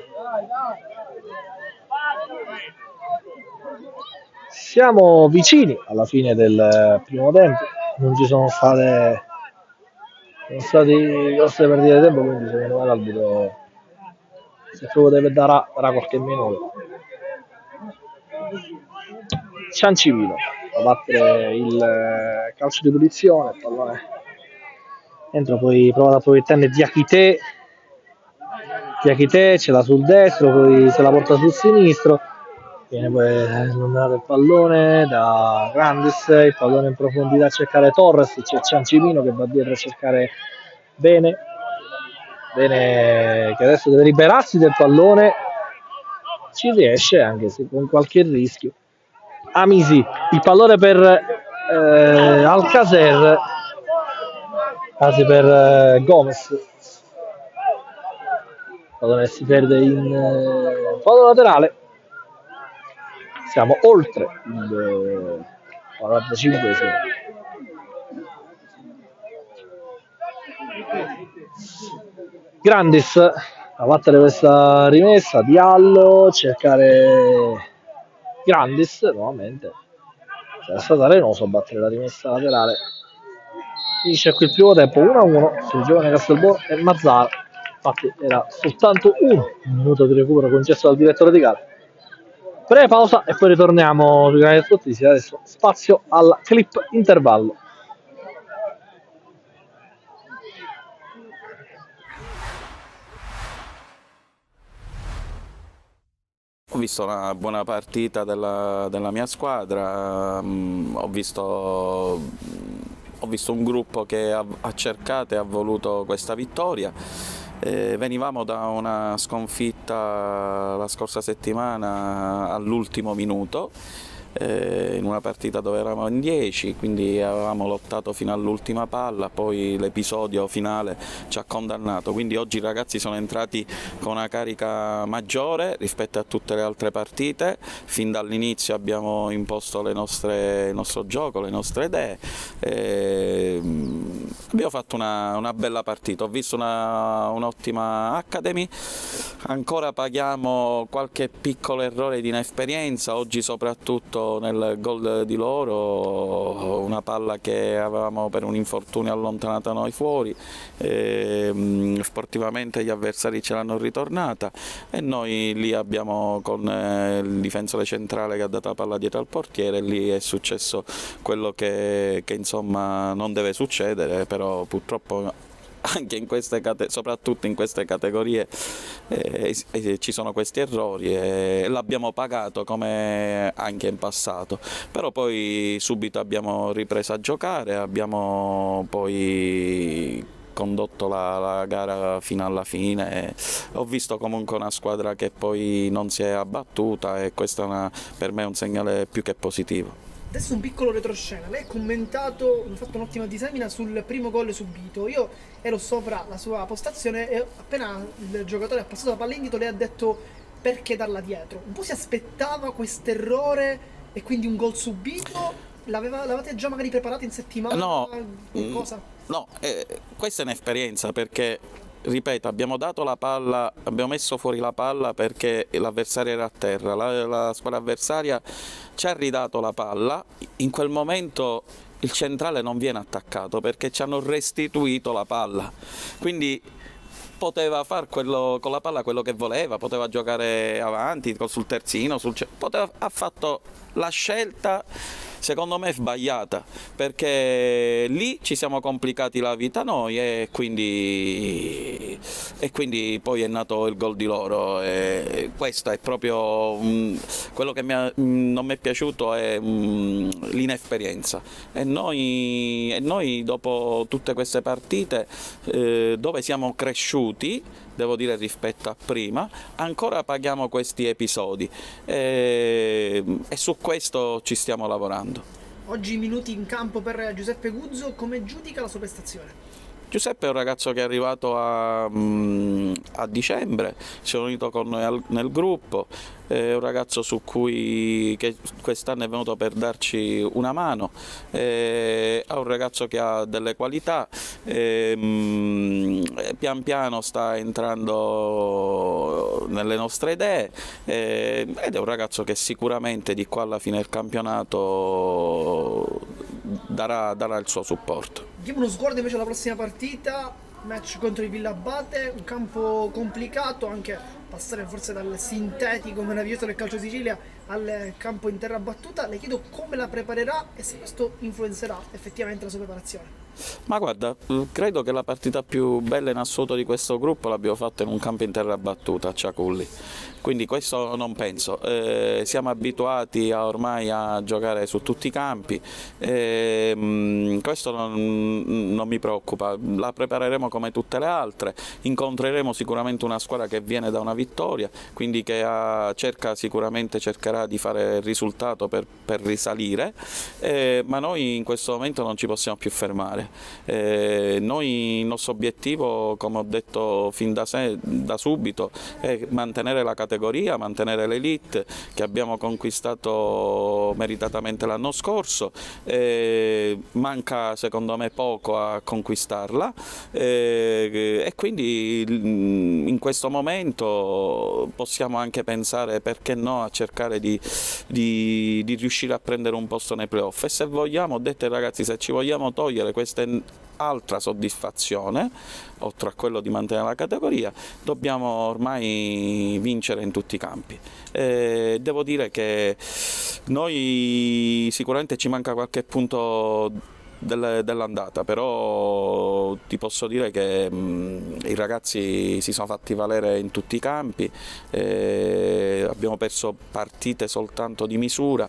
Siamo vicini alla fine del primo tempo, non ci sono stati grosse perdite di tempo, quindi secondo me l'arbitro, se proprio deve darà qualche minuto. Ciancivino a battere il calcio di punizione, il pallone entra, poi prova ad approfittare Diakité, ce l'ha sul destro, poi se la porta sul sinistro, viene poi allontanato il pallone da Grandis, il pallone in profondità a cercare Torres, c'è Ciancivino che va dietro a cercare Bene che adesso deve liberarsi del pallone, ci riesce anche se con qualche rischio. Amisi, il pallone per Alcacer, quasi per Gomez, il pallone si perde in fallo laterale. Siamo oltre il 45esimo. Grandis a battere questa rimessa, Diallo cercare Grandis nuovamente, c'era stata Reynoso a battere la rimessa laterale. Finisce qui il primo tempo 1-1 sul giovane Castelbuono e Mazzara, infatti era soltanto un minuto di recupero concesso dal direttore di gara. Breve pausa e poi ritorniamo sui canali sportivi. Adesso spazio alla clip intervallo. Ho visto una buona partita della mia squadra, ho visto un gruppo che ha cercato e ha voluto questa vittoria. Venivamo da una sconfitta la scorsa settimana all'ultimo minuto, in una partita dove eravamo in 10, quindi avevamo lottato fino all'ultima palla, poi l'episodio finale ci ha condannato, quindi oggi i ragazzi sono entrati con una carica maggiore rispetto a tutte le altre partite. Fin dall'inizio abbiamo imposto il nostro gioco, le nostre idee, abbiamo fatto una bella partita. Ho visto un'ottima Academy, ancora paghiamo qualche piccolo errore di inesperienza, oggi soprattutto nel gol di loro, una palla che avevamo per un infortunio allontanata noi fuori, sportivamente gli avversari ce l'hanno ritornata e noi lì abbiamo con il difensore centrale che ha dato la palla dietro al portiere, e lì è successo quello che insomma non deve succedere, però purtroppo anche soprattutto in queste categorie ci sono questi errori e l'abbiamo pagato come anche in passato, però poi subito abbiamo ripreso a giocare, abbiamo poi condotto la gara fino alla fine. Ho visto comunque una squadra che poi non si è abbattuta e questo per me è un segnale più che positivo. Adesso un piccolo retroscena, lei ha commentato, ha fatto un'ottima disamina sul primo gol subito, io ero sopra la sua postazione e appena il giocatore ha passato la palla indietro lei ha detto perché darla dietro, un po' si aspettava quest'errore e quindi un gol subito, l'avete già magari preparato in settimana? No, Cosa? no, questa è un'esperienza perché, ripeto, abbiamo dato la palla, abbiamo messo fuori la palla perché l'avversario era a terra, la squadra avversaria ci ha ridato la palla, in quel momento il centrale non viene attaccato perché ci hanno restituito la palla, quindi poteva fare con la palla quello che voleva, poteva giocare avanti sul terzino, ha fatto la scelta secondo me sbagliata, perché lì ci siamo complicati la vita noi e quindi poi è nato il gol di loro. E questo è proprio quello che non mi è piaciuto, è l'inesperienza, e noi dopo tutte queste partite dove siamo cresciuti, devo dire, rispetto a prima, ancora paghiamo questi episodi e su questo ci stiamo lavorando. Oggi minuti in campo per Giuseppe Guzzo, come giudica la sua prestazione? Giuseppe è un ragazzo che è arrivato a dicembre, si è unito con noi nel gruppo, è un ragazzo che quest'anno è venuto per darci una mano, è un ragazzo che ha delle qualità, pian piano sta entrando nelle nostre idee ed è un ragazzo che sicuramente di qua alla fine del campionato darà il suo supporto. Diamo uno sguardo invece alla prossima partita, match contro il Villabate, un campo complicato, anche passare forse dal sintetico meraviglioso del calcio Sicilia al campo in terra battuta. Le chiedo come la preparerà e se questo influenzerà effettivamente la sua preparazione. Ma guarda, credo che la partita più bella in assoluto di questo gruppo l'abbiamo fatta in un campo in terra battuta a Ciaculli, quindi questo non penso. Siamo abituati ormai a giocare su tutti i campi, questo non mi preoccupa, la prepareremo come tutte le altre, incontreremo sicuramente una squadra che viene da una vittoria, quindi che cercherà di fare il risultato per risalire, ma noi in questo momento non ci possiamo più fermare. Il nostro obiettivo, come ho detto fin da subito, è mantenere la categoria, mantenere l'elite che abbiamo conquistato meritatamente l'anno scorso. Manca secondo me poco a conquistarla e quindi in questo momento possiamo anche pensare, perché no, a cercare di riuscire a prendere un posto nei playoff, e se vogliamo, ho detto ai ragazzi, se ci vogliamo togliere questa altra soddisfazione, oltre a quello di mantenere la categoria, dobbiamo ormai vincere in tutti i campi. Devo dire che noi sicuramente ci manca qualche punto dell'andata, però ti posso dire che i ragazzi si sono fatti valere in tutti i campi, abbiamo perso partite soltanto di misura.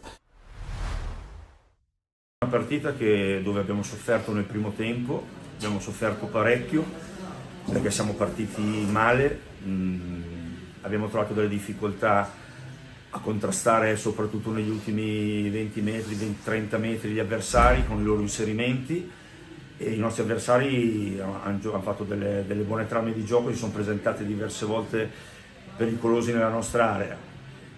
Una partita dove abbiamo sofferto nel primo tempo, abbiamo sofferto parecchio perché siamo partiti male, abbiamo trovato delle difficoltà a contrastare soprattutto negli ultimi 20 metri, 20-30 metri gli avversari con i loro inserimenti, e i nostri avversari hanno fatto delle buone trame di gioco, si sono presentati diverse volte pericolosi nella nostra area.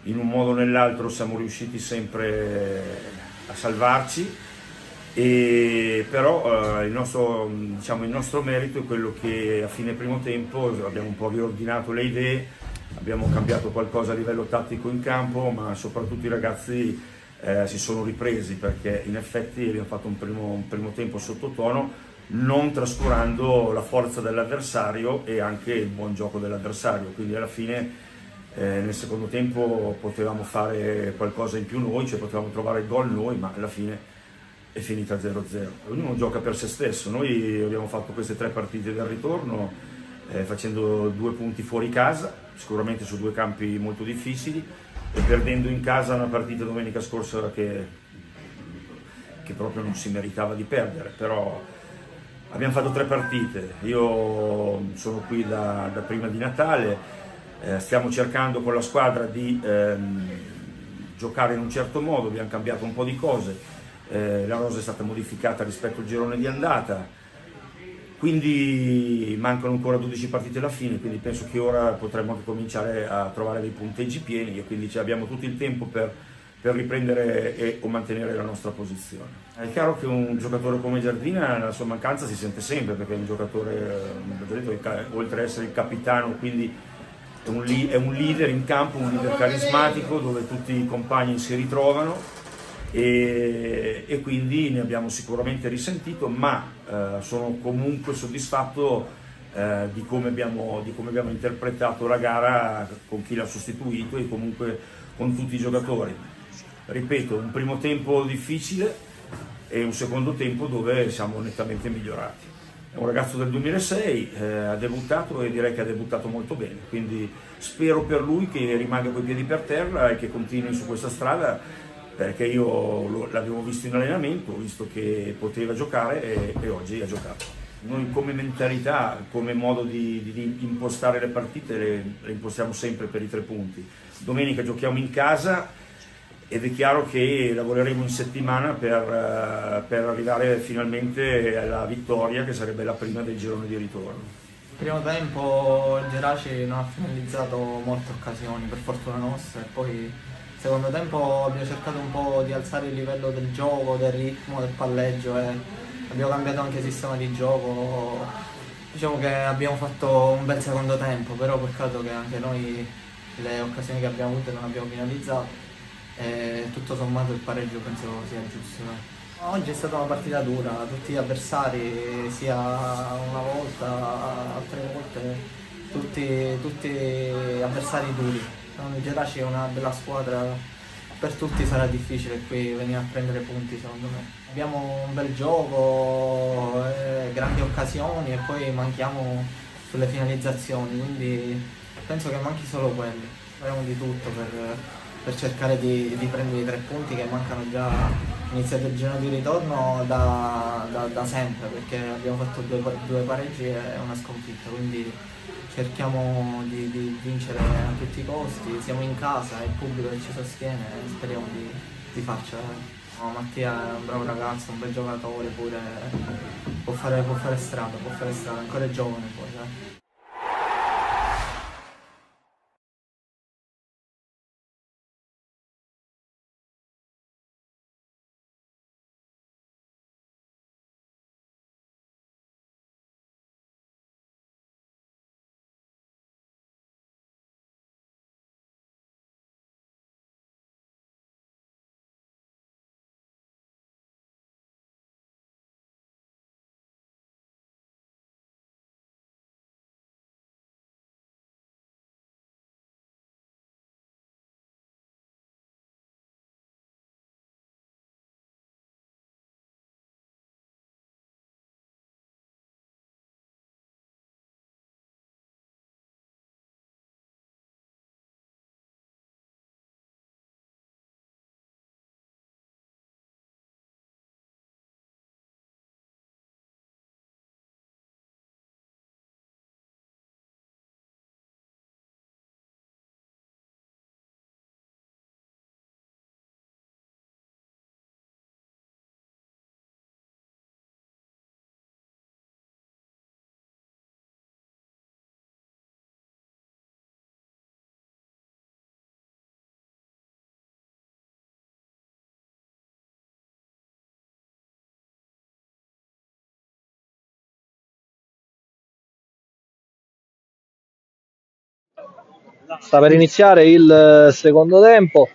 In un modo o nell'altro siamo riusciti sempre a salvarci, però il nostro merito è quello che a fine primo tempo abbiamo un po' riordinato le idee, abbiamo cambiato qualcosa a livello tattico in campo, ma soprattutto i ragazzi si sono ripresi, perché in effetti abbiamo fatto un primo tempo sottotono, non trascurando la forza dell'avversario e anche il buon gioco dell'avversario, quindi alla fine nel secondo tempo potevamo fare qualcosa in più noi, cioè potevamo trovare il gol noi, ma alla fine è finita 0-0. Ognuno gioca per se stesso. Noi abbiamo fatto queste 3 partite del ritorno facendo 2 punti fuori casa, sicuramente su 2 campi molto difficili, e perdendo in casa una partita domenica scorsa che proprio non si meritava di perdere. Però abbiamo fatto 3 partite, io sono qui da prima di Natale, stiamo cercando con la squadra di giocare in un certo modo, abbiamo cambiato un po' di cose, la rosa è stata modificata rispetto al girone di andata, quindi mancano ancora 12 partite alla fine, quindi penso che ora potremmo anche cominciare a trovare dei punteggi pieni, e quindi abbiamo tutto il tempo per per riprendere o mantenere la nostra posizione. È chiaro che un giocatore come Giardina la sua mancanza si sente sempre, perché è un giocatore, oltre ad essere il capitano, quindi è un leader in campo, un leader carismatico dove tutti i compagni si ritrovano e quindi ne abbiamo sicuramente risentito, ma sono comunque soddisfatto di come abbiamo interpretato la gara con chi l'ha sostituito e comunque con tutti i giocatori. Ripeto, un primo tempo difficile e un secondo tempo dove siamo nettamente migliorati. È un ragazzo del 2006, ha debuttato e direi che ha debuttato molto bene, quindi spero per lui che rimanga coi piedi per terra e che continui su questa strada, perché io l'avevo visto in allenamento, ho visto che poteva giocare e oggi ha giocato. Noi come mentalità, come modo di impostare le partite le impostiamo sempre per i 3 punti. Domenica giochiamo in casa ed è chiaro che lavoreremo in settimana per arrivare finalmente alla vittoria, che sarebbe la prima del girone di ritorno. Il primo tempo il Geraci non ha finalizzato molte occasioni, per fortuna nostra, e poi il secondo tempo abbiamo cercato un po' di alzare il livello del gioco, del ritmo, del palleggio e abbiamo cambiato anche sistema di gioco. Diciamo che abbiamo fatto un bel secondo tempo, però peccato che anche noi le occasioni che abbiamo avute non abbiamo finalizzato e tutto sommato il pareggio penso sia giusto. Oggi è stata una partita dura, tutti gli avversari, sia una volta, altre volte, tutti avversari duri. Il Geraci è una bella squadra, per tutti sarà difficile qui venire a prendere punti secondo me. Abbiamo un bel gioco, grandi occasioni e poi manchiamo sulle finalizzazioni, quindi penso che manchi solo quello. Faremo di tutto per cercare di prendere i 3 punti che mancano già iniziato il girone di ritorno da sempre, perché abbiamo fatto due pareggi e una sconfitta, quindi cerchiamo di vincere a tutti i costi, siamo in casa, il pubblico che ci sostiene e speriamo di farcela. No, Mattia è un bravo ragazzo, un bel giocatore pure, può fare strada, ancora è giovane poi. Sta per iniziare il secondo tempo,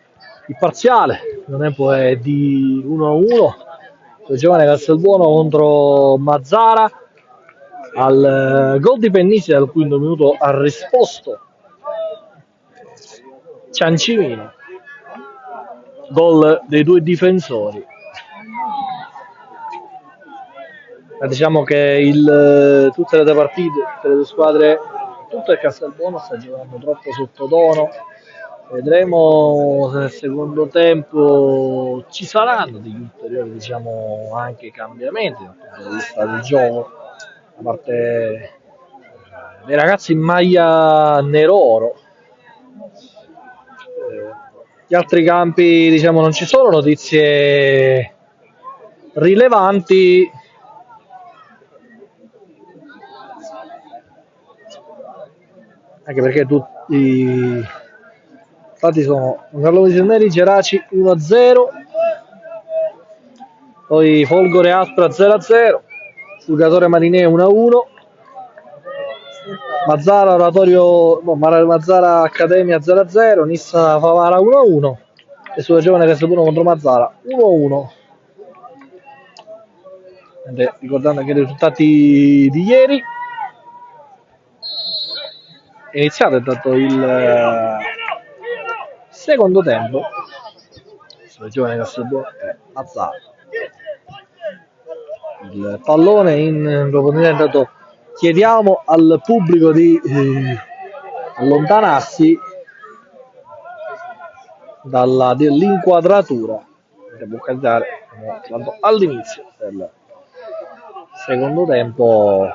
il parziale, il secondo tempo è di 1-1, il giovane Castelbuono contro Mazzara, al gol di Pennisi al quinto minuto ha risposto Ciancimino, gol dei 2 difensori. Diciamo che tutte le 2 partite, tutte le 2 squadre, tutto il Castelbuono sta giocando troppo sottotono. Vedremo se nel secondo tempo ci saranno degli ulteriori, diciamo, anche cambiamenti dal punto di vista del gioco da parte dei ragazzi in maglia nero-oro. Gli altri campi, diciamo, non ci sono notizie rilevanti. Anche perché tutti Infatti sono Carlo Neri, Geraci 1-0, poi Folgore Aspra 0-0, Fulgatore Marineo 1-1, Mazzara Oratorio, no, Mazzara Accademia 0-0, Nissa Favara 1-1 e sulla giovane Castelluno contro Mazzara 1-1. Ricordando anche i risultati di ieri, è iniziato intanto il secondo tempo sulla giovane Castelluno e Mazzara. Il pallone in profondità, intanto chiediamo al pubblico di allontanarsi dall'inquadratura. Devo cantare all'inizio del secondo tempo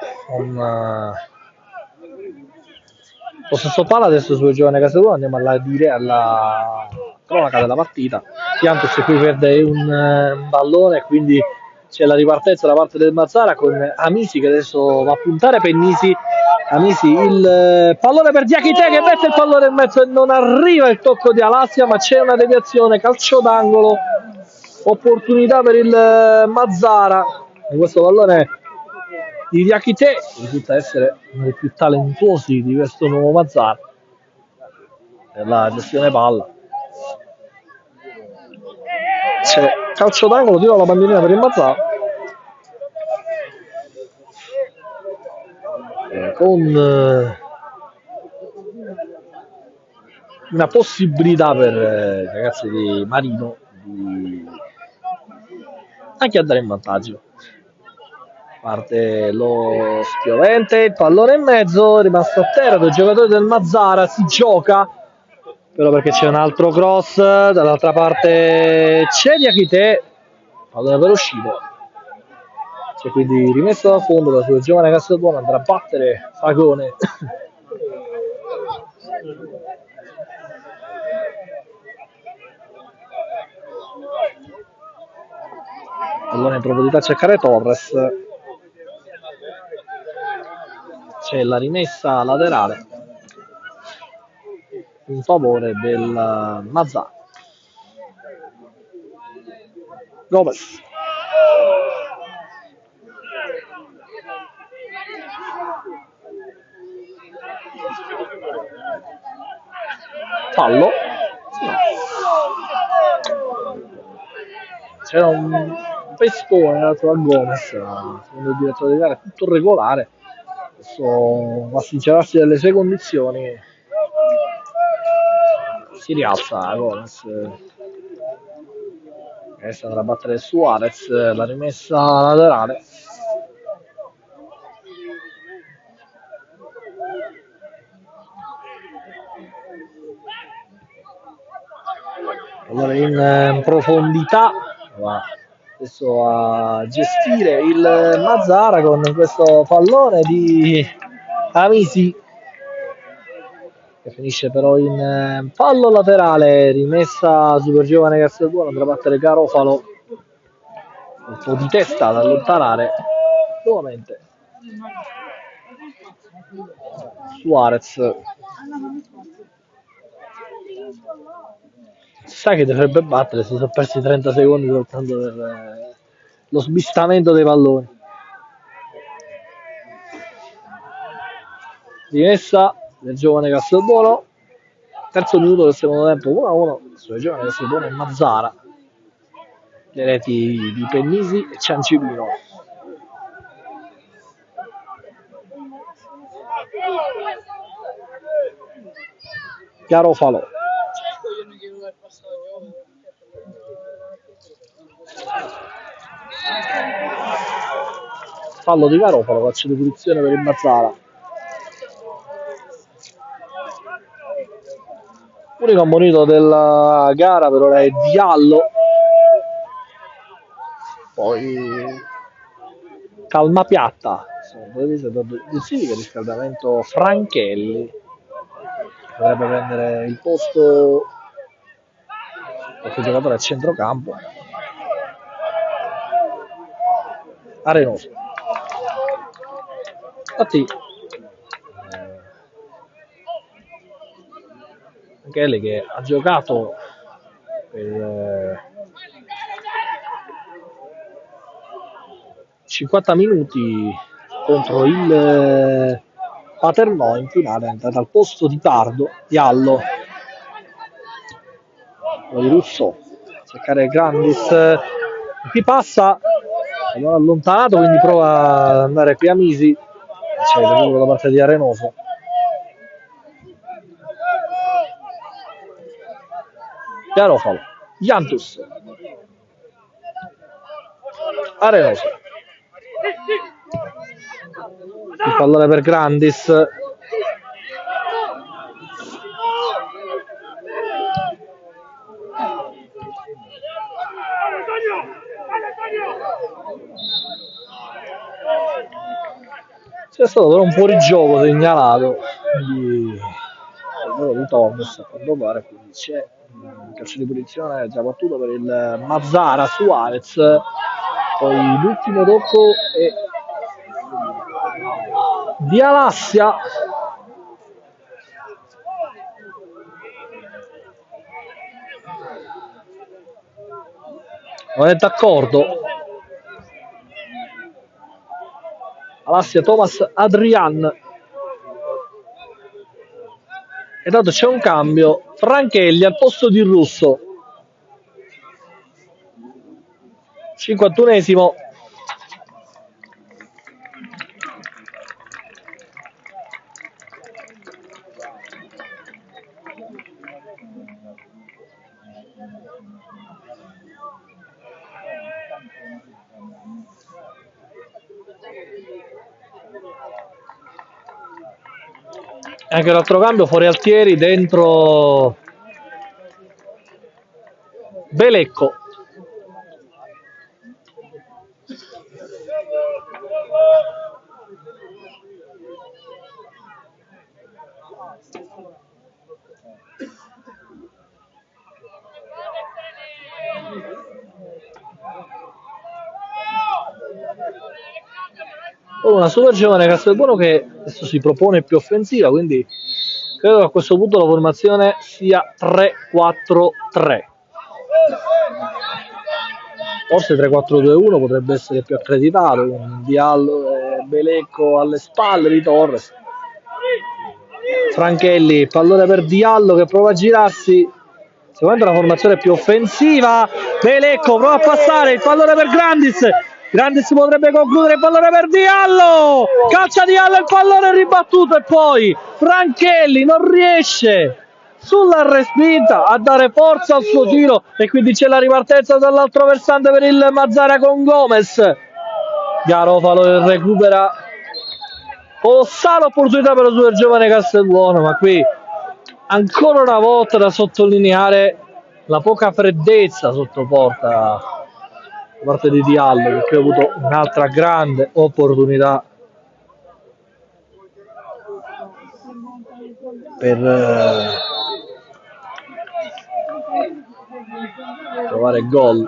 possesso palla adesso sul giovane Castelluno. Andiamo a dire alla cronaca della partita. Piantos qui perde un pallone, quindi c'è la ripartenza da parte del Mazzara con Amisi che adesso va a puntare Pennisi. Amisi, il pallone per Diachite che mette il pallone in mezzo e non arriva il tocco di Alassia, ma c'è una deviazione, calcio d'angolo, opportunità per il Mazzara. E questo pallone di Diachite risulta essere uno dei più talentuosi di questo nuovo Mazzara per la gestione palla. C'è calcio d'angolo, tiro la bandierina per il Mazzara con una possibilità per i ragazzi di Marino di anche andare in vantaggio. Parte lo spiovente, il pallone in mezzo, è rimasto a terra due giocatori del Mazzara, si gioca però perché c'è un altro cross, dall'altra parte c'è Diachite, pallone per uscito, c'è quindi rimesso da fondo da suo giovane Castelbuono, andrà a battere Fagone. Pallone in profondità, cercare Torres, c'è la rimessa laterale in favore del Mazzara. Gomez, fallo, c'era un pestone dato a Gomez, secondo il direttore di gara, tutto regolare. Adesso va a sincerarsi delle sue condizioni, si rialza Gomez, adesso andrà a battere Suarez, la rimessa laterale. Allora in profondità va adesso a gestire il Mazzara con questo pallone di Amisi che finisce però in fallo laterale, rimessa super giovane Castelbuono, andrà a battere Garofalo, un po' di testa ad allontanare nuovamente Suarez. Sa che dovrebbe battere, si sono persi 30 secondi soltanto per lo smistamento dei palloni. Rimessa del giovane Castelbuono, terzo minuto del secondo tempo, 1-1 sul giovane Castelbuono e Mazzara, le reti di Pennisi e Ciancimino. Garofalo, fallo di Garofalo, calcio di punizione per il Mazzara. L'unico ammonito della gara per ora è Diallo, poi calma piatta, sono due mesi di Civica, riscaldamento Franchelli, dovrebbe prendere il posto qualche giocatore a centrocampo. Arenoso, infatti Michele che ha giocato per 50 minuti contro il Paternò in finale, è entrato al posto di Pardo, Diallo, di Russo, cercare Grandis, qui passa, allora allontanato, quindi prova ad andare qui a Misi, c'è il recupero da parte di Arenoso. Garofalo, Jantus, Arenoso, il pallone per Grandis, c'è stato però un fuorigioco segnalato di Thomas a quanto pare, quindi c'è un calcio di punizione già battuto per il Mazzara Suarez, poi l'ultimo tocco è di Alassia, non è d'accordo. Alassia, Thomas, Adrian, e dato c'è un cambio, Franchelli al posto di Russo, 51esimo. Anche l'altro cambio, fuori Altieri, dentro Belecco. Una super giovane Castelbuono che adesso si propone più offensiva, quindi credo che a questo punto la formazione sia 3-4-3. Forse 3-4-2-1 potrebbe essere più accreditato, con Diallo e Belecco alle spalle di Torres. Franchelli, pallone per Diallo che prova a girarsi, sicuramente una formazione più offensiva. Belecco prova a passare, il pallone per Grandis. Grandis potrebbe concludere, il pallone per Diallo, calcia Diallo, il pallone è ribattuto e poi Franchelli non riesce sulla respinta a dare forza al suo tiro e quindi c'è la ripartenza dall'altro versante per il Mazzara con Gomez. Garofalo recupera, colossale opportunità per lo super giovane Castelbuono, ma qui ancora una volta da sottolineare la poca freddezza sotto porta da parte di Diallo, che ha avuto un'altra grande opportunità per trovare il gol.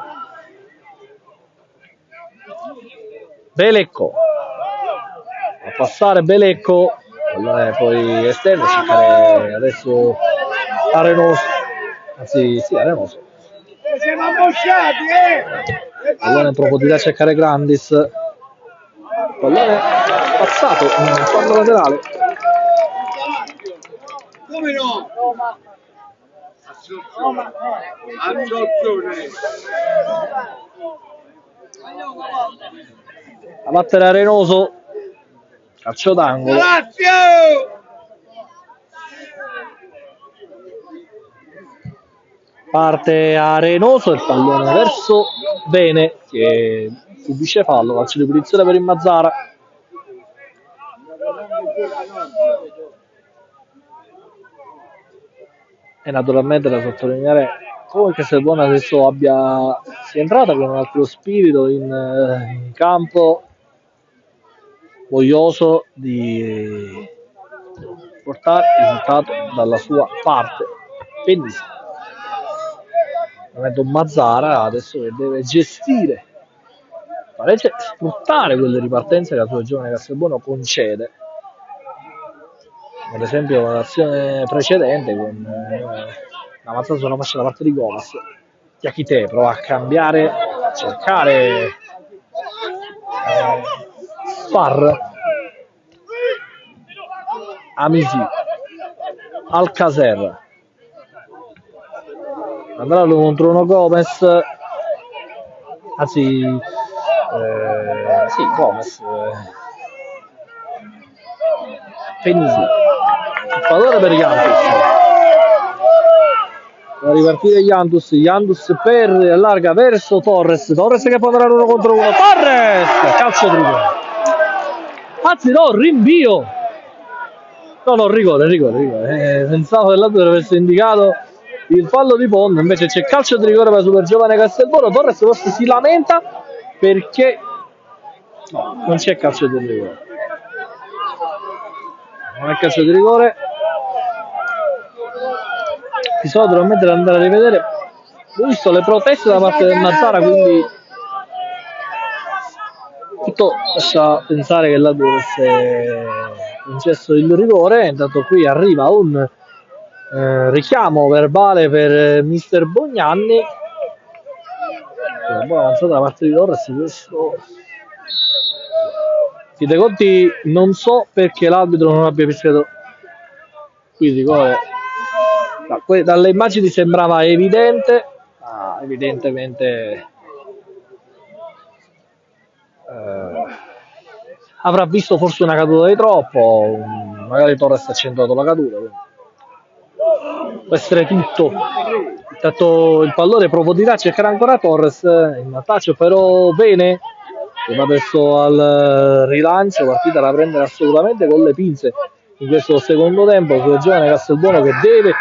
Belecco a passare, Belecco, allora poi esterno, cercare adesso Arenoso, anzi sì, Arenoso. Siamo abbosciati, Pallone in profondità, cercare Grandis, pallone passato in fallo laterale. Come no? Assunzione. A battere Arenoso, calcio d'angolo. Lazio! Parte Arenoso, il pallone verso Bene che subisce fallo, calcio di punizione per il Mazzara. E naturalmente da sottolineare come Castelbuono adesso sia entrata con un altro spirito in campo, voglioso di portare il risultato dalla sua parte. Benissimo. Don Mazzara adesso che deve gestire, parece sfruttare quelle ripartenze che la sua giovane Castelbuono concede. ad esempio l'azione precedente con la mazzata sulla fascia da parte di Gomez. Diakite prova a cambiare, a cercare Spar, Amisi, Alcacer, andrà l'uno contro uno Gomez, anzi sì, Gomez, Penisi, il pallone per Iantus, va a ripartire Iantus per allarga verso Torres che può andare uno contro uno, Torres, calcio di rigore, anzi no, rinvio, no, rigore, pensavo che l'altro avesse indicato il fallo di Pond, invece c'è calcio di rigore per Super Giovane Castelbuono. Torres forse si lamenta perché no, non c'è calcio di rigore, non è calcio di rigore. Episodio probabilmente da andare a rivedere. Ho visto le proteste da parte del Mazzara, quindi tutto lascia pensare che l'arbitro avesse concesso il rigore. Intanto qui arriva un richiamo verbale per mister Bognanni. Una buona avanzata da parte di Torres. Questo i dei conti non so perché l'arbitro non abbia fischiato qui il rigore. Dalle immagini sembrava evidente, evidentemente avrà visto forse una caduta di troppo, magari Torres ha accentuato la caduta, può essere tutto. Intanto il pallone profondità a cercare ancora Torres, in vantaggio però bene, che va adesso al rilancio, partita da prendere assolutamente con le pinze in questo secondo tempo. Sul giovane Castelbuono che deve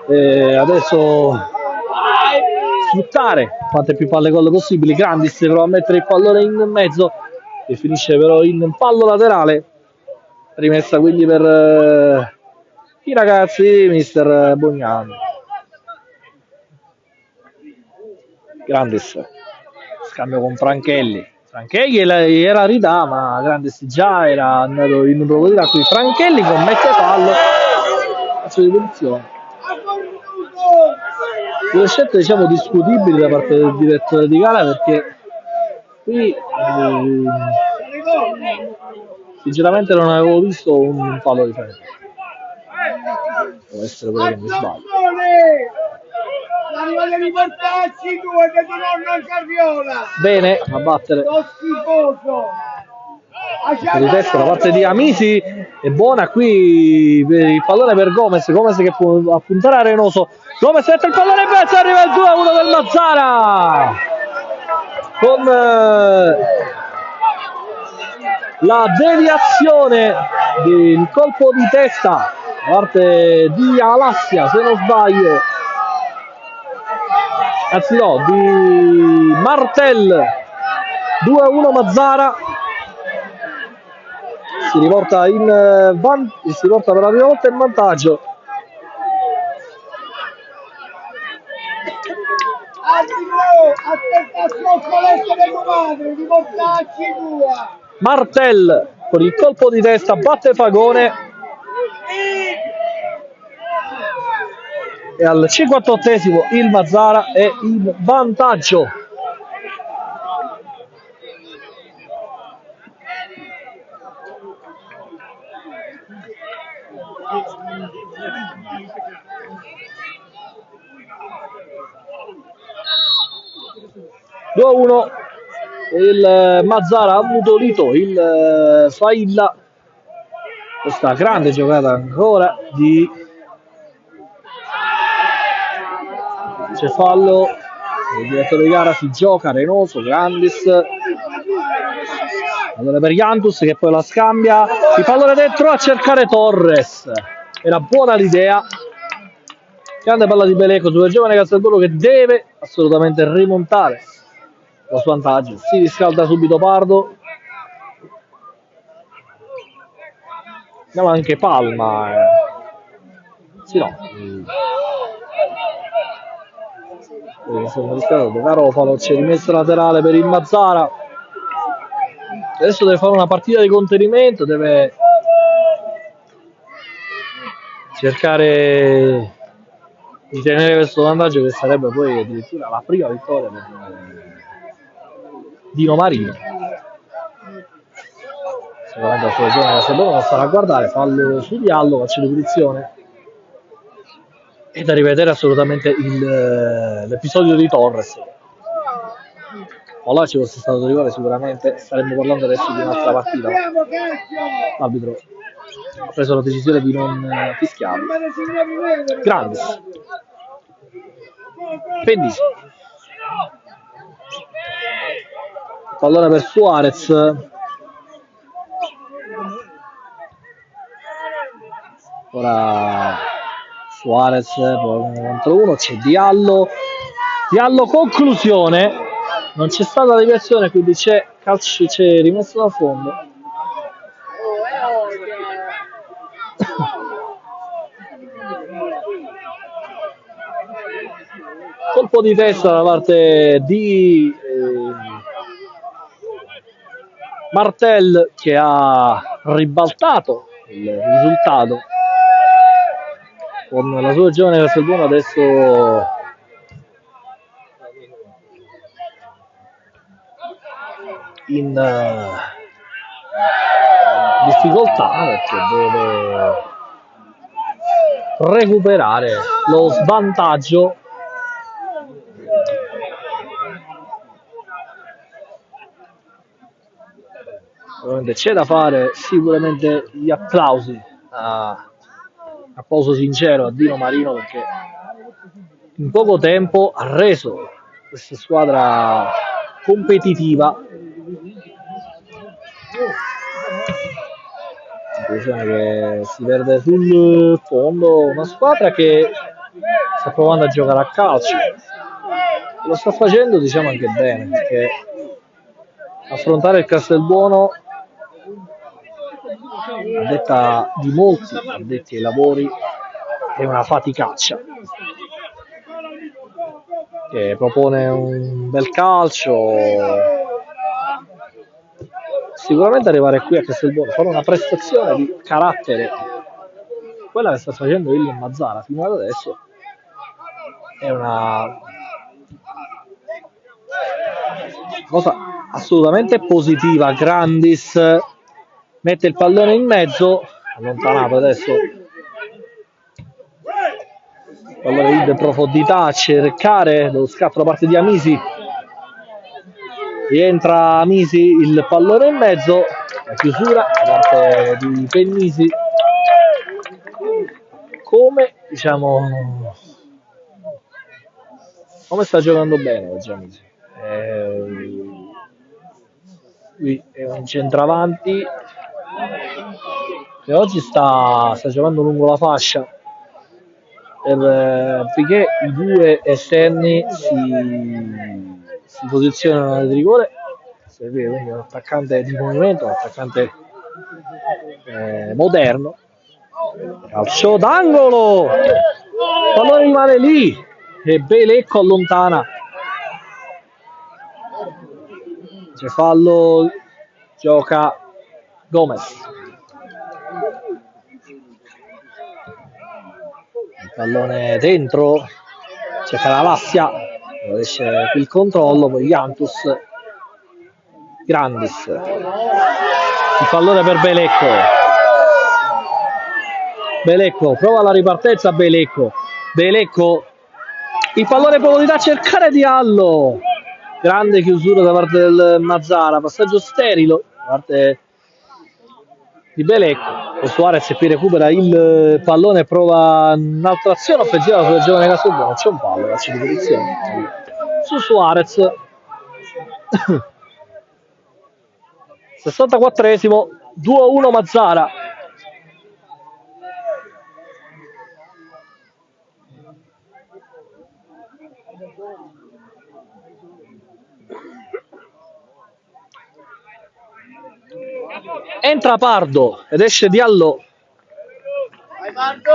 adesso sfruttare quante più palle gol possibili. Grandis prova a mettere il pallone in mezzo e finisce però in fallo laterale, rimessa quindi per i ragazzi di mister Bognani. Grandis, scambio con Franchelli era Rida, ma Grandis già era andato in profondità, qui Franchelli commette fallo, calcio di punizione. Due scelte diciamo discutibili da parte del direttore di gara, perché qui sinceramente non avevo visto un fallo di freno. Può essere pure che mi sbaglio. Bene a battere di testa da parte di Amisi, è buona qui il pallone per Gomez che può appuntare a Reynoso. Gomez mette il pallone in mezzo, arriva il 2-1 del Mazzara con la deviazione del colpo di testa da parte di Alassia, se non sbaglio, anzi no, di Martel. 2-1 Mazzara, si riporta per la prima volta in vantaggio. Martel con il colpo di testa batte Fagone e al 58esimo il Mazzara è in vantaggio. Il Mazzara ha ammutolito il Failla. Questa grande giocata ancora di c'è fallo, il direttore di gara si gioca, Reynoso, Grandis, allora per Iantus che poi la scambia, il pallone dentro a cercare Torres, era buona l'idea, grande palla di Beleco sul giovane Castelbuono che deve assolutamente rimontare lo svantaggio. Si riscalda subito Pardo, andiamo anche Palma, sì no, Garofalo c'è rimesso laterale per il Mazzara, adesso deve fare una partita di contenimento, deve cercare di tenere questo vantaggio, che sarebbe poi addirittura la prima vittoria per Dino Marino. Sicuramente la sua zona da Sebona non starà a guardare, fallo su Diallo, calcio di punizione. E da rivedere assolutamente l'episodio di Torres. O là ci fosse stato rigore sicuramente staremmo parlando adesso di un'altra partita. L'arbitro ha preso la decisione di non fischiarlo. Grandis. Pendisi. Pallone per Suarez. Ora Suarez contro uno, c'è Diallo. Diallo, conclusione. Non c'è stata deviazione, quindi c'è calcio, c'è rimesso da fondo. Colpo di testa da parte di Martel, che ha ribaltato il risultato con la sua giovane Castellbuono adesso in difficoltà, perché deve recuperare lo svantaggio. C'è da fare sicuramente gli applausi, applauso sincero a Dino Marino, perché in poco tempo ha reso questa squadra competitiva. Che si perde sul fondo, una squadra che sta provando a giocare a calcio, lo sta facendo, diciamo, anche bene, perché affrontare il Castelbuono, a detta di molti addetti ai lavori, è una faticaccia, che propone un bel calcio. Sicuramente arrivare qui a Castelbuono, fare una prestazione di carattere, quella che sta facendo il Mazzara fino ad adesso, è una cosa assolutamente positiva. Grandis mette il pallone in mezzo, allontanato adesso, pallone in profondità a cercare lo scatto da parte di Amisi. Rientra Amisi, il pallone in mezzo, la chiusura da parte di Pennisi. Come, diciamo, come sta giocando bene oggi Amisi. Lui è un centravanti che oggi sta giocando lungo la fascia, perché i due esterni si posizionano nel rigore, quindi è un attaccante di movimento, un attaccante moderno. Calcio d'angolo, il pallone rimane lì e Belecco allontana. C'è fallo, gioca Gomez. Il pallone dentro, c'è Calavassia, riesce qui il controllo, poi Jantus. Grandis, il pallone per Belecco. Belecco prova la ripartenza, Belecco, il pallone profondità a cercare Diallo. Grande chiusura da parte del Mazzara, passaggio sterile da parte di Belecco. E Suarez qui recupera il pallone e prova un'altra azione offensiva sulla giovane Castellbuono. C'è un fallo, calcio di punizione su Suarez. 64esimo, 2-1 Mazzara. Entra Pardo ed esce Diallo. Vai Pardo!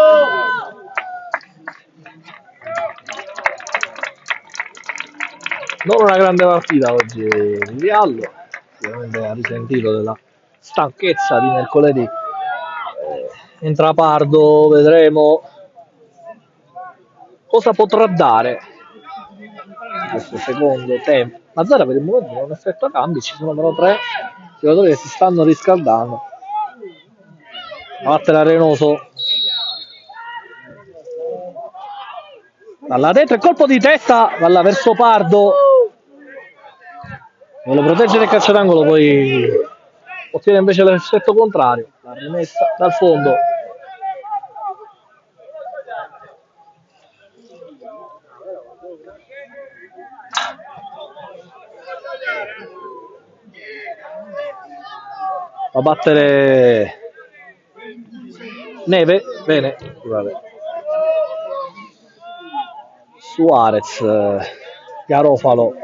Non una grande partita oggi Diallo, sicuramente ha risentito della stanchezza di mercoledì, entra Pardo, vedremo cosa potrà dare in questo secondo tempo. Mazzara per il momento non effettua cambi, ci sono però 3 giocatori che si stanno riscaldando. Batte l'Arenoso dalla dentro, il colpo di testa dalla verso Pardo, vuole proteggere il calcio d'angolo, poi ottiene invece l'effetto contrario, la rimessa dal fondo. Va a battere Neve, bene, scusate. Suarez, Garofalo,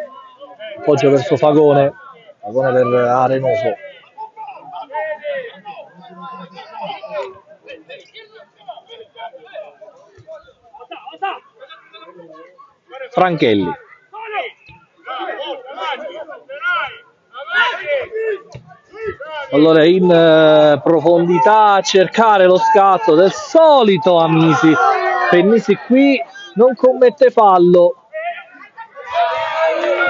appoggia verso Fagone per Arenoso. Franchelli. Allora in profondità a cercare lo scatto del solito Amisi. Pennisi qui non commette fallo.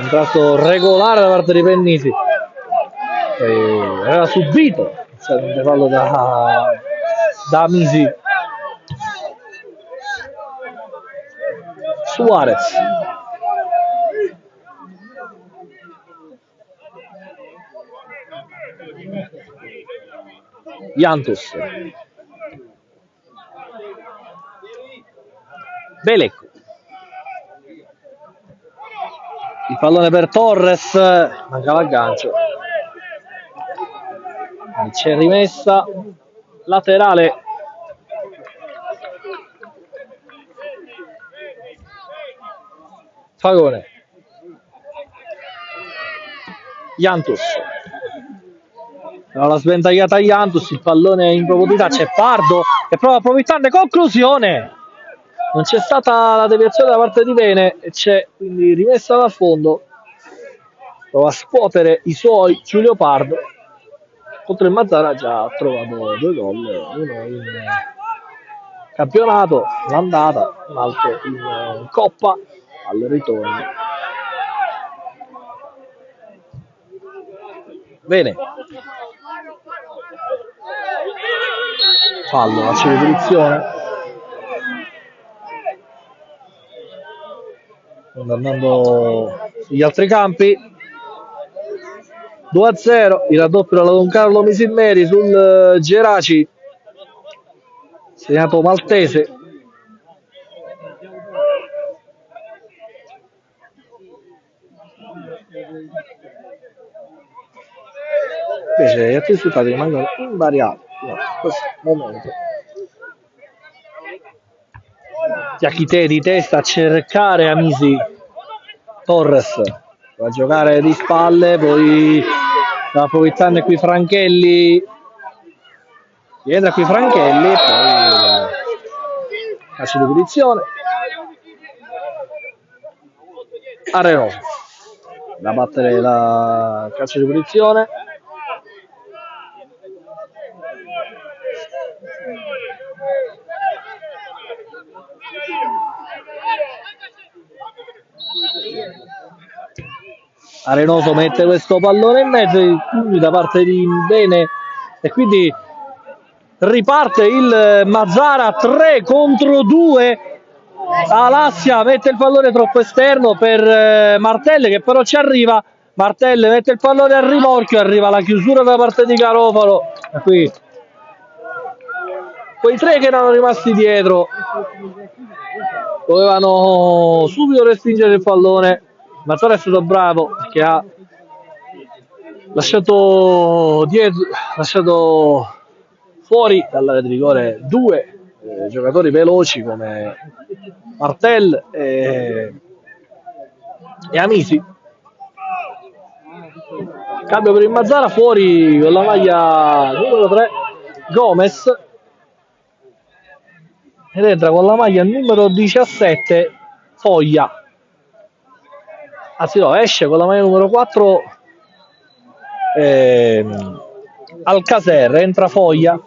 Un tratto regolare da parte di Pennisi. Era subito il fallo da Amisi. Suarez. Jantus. Belecco. Il pallone per Torres, manca l'aggancio. C'è rimessa laterale. Fagone. Jantus. La sventagliata Jantus, il pallone in profondità, c'è Pardo che prova a approfittarne, conclusione. Non c'è stata la deviazione da parte di Bene e c'è quindi rimessa dal fondo. Prova a scuotere i suoi Giulio Pardo. Contro il Mazzara ha già trovato 2 gol, uno in campionato, l'andata, un altro in Coppa al ritorno. Bene. Fallo, calcio di punizione. Andando sugli altri campi. 2-0, il raddoppio dalla Don Carlo Misilmeri sul Geraci, segnato maltese. Invece gli altri risultati rimangono invariati in questo momento. Chiachite di testa a cercare Amisi. Torres va a giocare di spalle, poi va approfittando qui Franchelli. Rientra qui Franchelli, poi calcio di punizione. Arenoso da battere la calcio di punizione. Arenoso mette questo pallone in mezzo, quindi da parte di Bene, e quindi riparte il Mazzara 3 contro 2. Alassia mette il pallone troppo esterno per Martelle, che però ci arriva. Martelle mette il pallone al rimorchio, arriva la chiusura da parte di Garofalo, e qui quei 3 che erano rimasti dietro dovevano subito respingere il pallone. Mazzara è stato bravo perché ha lasciato fuori dall'area di rigore 2 giocatori veloci come Martel e Amisi. Cambio per il Mazzara, fuori con la maglia numero 3 Gomez ed entra con la maglia numero 17 Foglia. Anzi no, esce con la maglia numero 4 Alcacer, entra Foglia.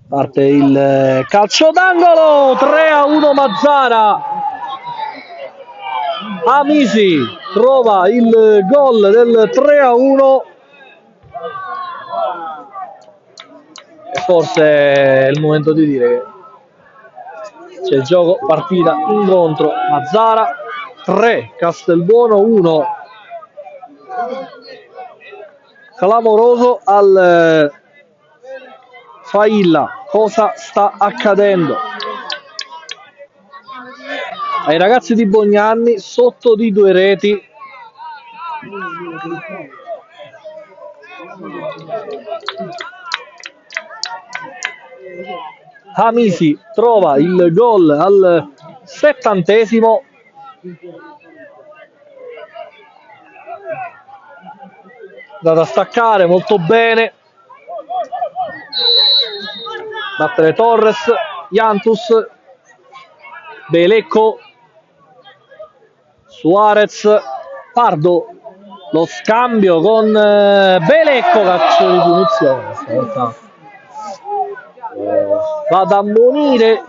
Parte il calcio d'angolo, 3-1 Mazzara. Amisi trova il gol del 3-1 e forse è il momento di dire che c'è il gioco, partita, incontro. Mazzara 3, Castelbuono 1. Clamoroso al Failla. Cosa sta accadendo? Ai ragazzi di Bognanni sotto di 2 reti. Amisi trova il gol al 70°. Da staccare molto bene. Battere Torres, Jantus, Belecco, Suarez, Pardo, lo scambio con Belecco, calcio di punizione. Stavolta va ad ammonire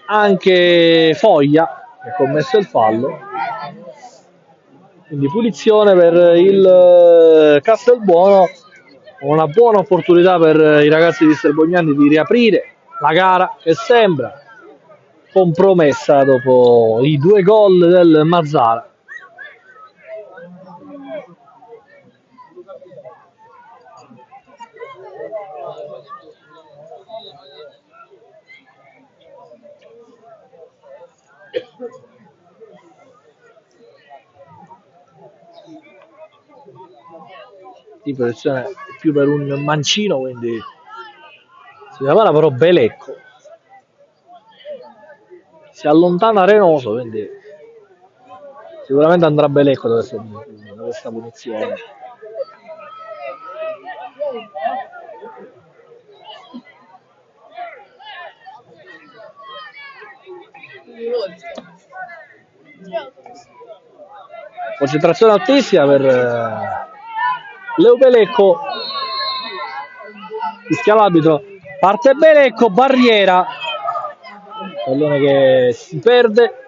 anche Foglia che ha commesso il fallo, quindi punizione per il Castelbuono. Una buona opportunità per i ragazzi di Sterbognani di riaprire la gara che sembra compromessa dopo i 2 gol del Mazzara. Di posizione più per un mancino, quindi si prepara però Belecco, si allontana Renoso, quindi sicuramente andrà Belecco da questa punizione. Concentrazione altissima per Leo Belecco, fischia l'arbitro, parte Belecco, barriera, pallone che si perde,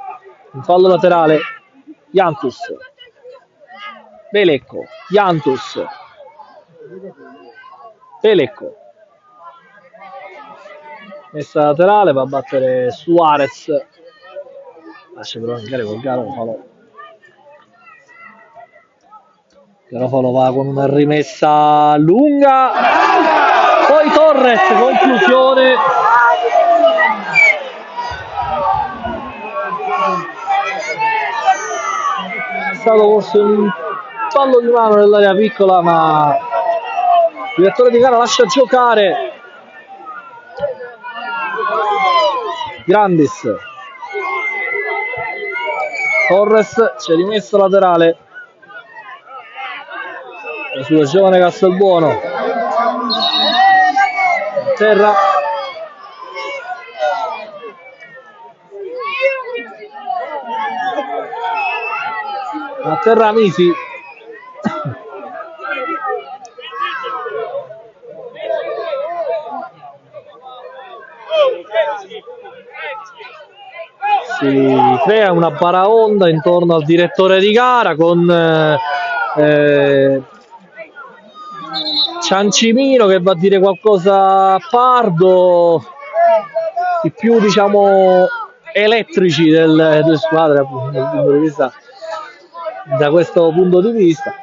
un fallo laterale. Jantus, Belecco, Jantus, Belecco, messa laterale, va a battere Suarez, lascia però mancare col Garofalo. Garofalo va con una rimessa lunga, poi Torres, conclusione. È stato forse un fallo di mano nell'area piccola, ma il direttore di gara lascia giocare. Grandis, Torres, c'è rimesso laterale sul giovane Castelbuono, terra, a terra Misi, si crea una baraonda intorno al direttore di gara con Ciancimino che va a dire qualcosa a Pardo, i più diciamo elettrici delle due squadre appunto, dal punto di vista, da questo punto di vista.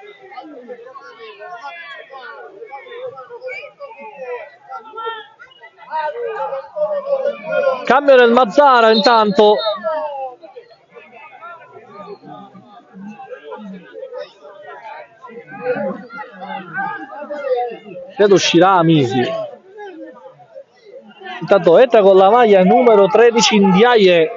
Cambio del Mazzara intanto. Credo uscirà Amisi. Intanto entra con la maglia numero 13 Ndiaye.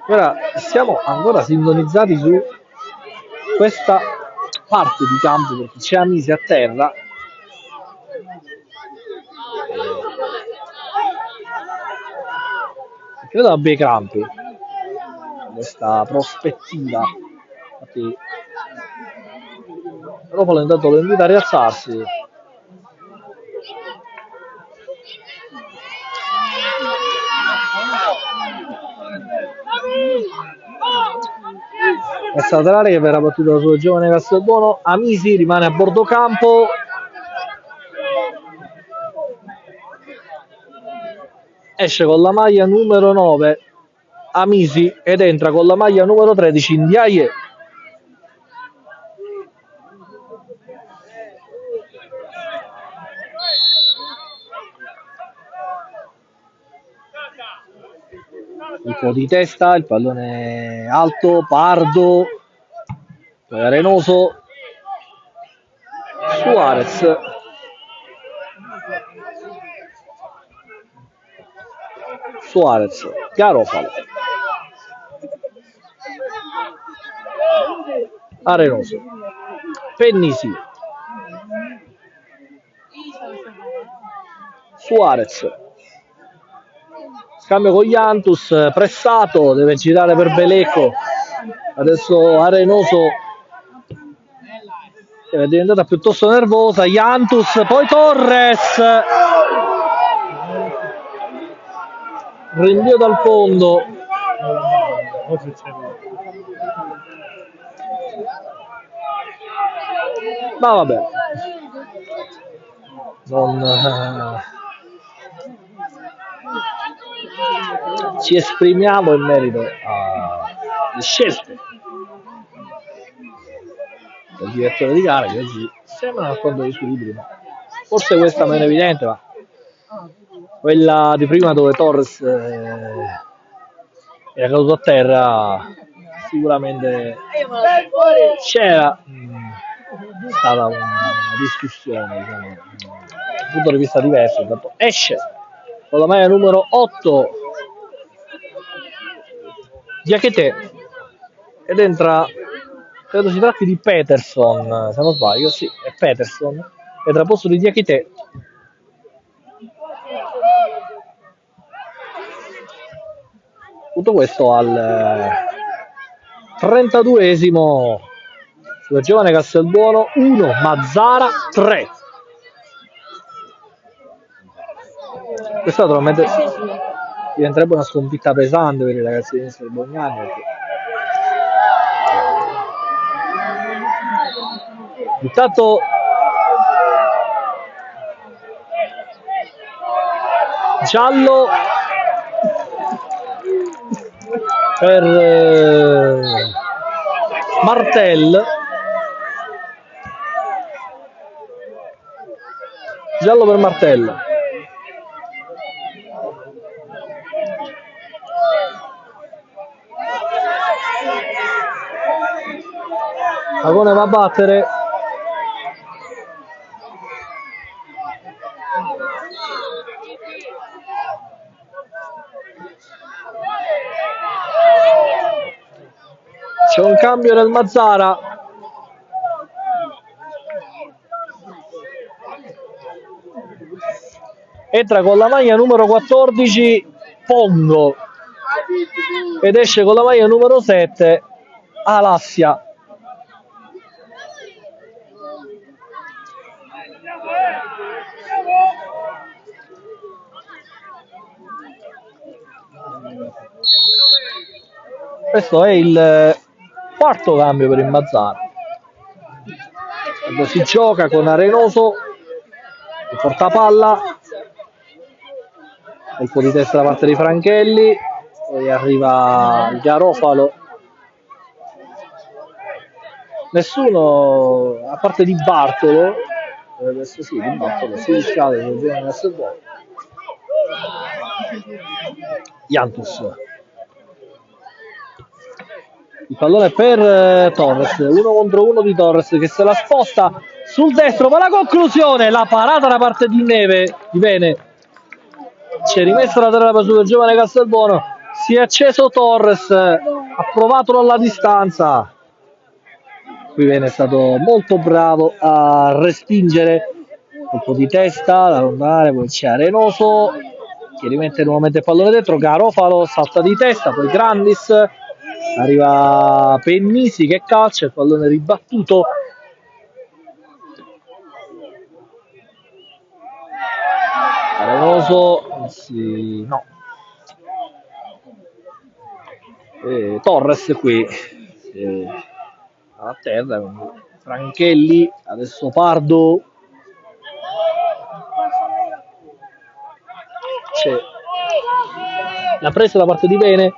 Ora siamo ancora sintonizzati su questa parte di campo perché c'è Amisi a terra. Credo abbia i crampi questa prospettiva. Infatti Ropolo intanto lo invita a rialzarsi. Messa laterale che verrà battuta sul giovane Castelbuono. Amisi rimane a bordo campo. Esce con la maglia numero 9 Amisi ed entra con la maglia numero 13 Ndiaye. Un po' di testa, il pallone alto, Pardo, poi Arenoso, Suarez, Garofalo, Arenoso, Pennisi, Suarez, scambio con Jantus, pressato, deve girare per Belecco, adesso Arenoso è diventata piuttosto nervosa, Jantus, poi Torres, rinvio dal fondo, ma vabbè, non ci esprimiamo in merito alle scelte del direttore di gara che oggi sembra un fondo di squilibrio, ma forse questa meno evidente, ma quella di prima dove Torres era caduto a terra sicuramente c'era stata una discussione, diciamo, dal punto di vista diverso. Intanto esce con la maglia numero 8 Diakité ed entra, credo si tratti di Peterson, se non sbaglio, sì, è Peterson, entra al posto di Diakité. Tutto questo al 32esimo sul giovane Castelbuono 1, Mazzara 3. Questa naturalmente diventerebbe una sconfitta pesante per i ragazzi di Mister Bognani, perché intanto giallo per Martel, giallo per Martel. Agone va a battere. C'è un cambio nel Mazzara. Entra con la maglia numero 14 Pongo ed esce con la maglia numero 7 Alassia. Questo è il quarto cambio per il Mazzara. Quando si gioca con Arenoso il portapalla, colpo di testa da parte di Franchelli, poi arriva il Garofalo. Nessuno, a parte di Bartolo, adesso sì, di Bartolo si riscade nel giorno del Castelbuono. Jantus. Il pallone per Torres, 1 contro 1 di Torres che se la sposta sul destro per la conclusione, la parata da parte di Neve, di Bene. C'è rimessa la terra per sul giovane Castelbuono, Si è acceso Torres, ha provato dalla distanza. Qui viene stato molto bravo a respingere, colpo di testa da allontanare, poi c'è Arenoso che rimette nuovamente il pallone dentro, Garofalo salta di testa, poi Grandis, arriva Pennisi che calcia, il pallone ribattuto. Arenoso, sì, no. Torres qui a terra, Franchelli, adesso Pardo, l'ha presa da parte di Bene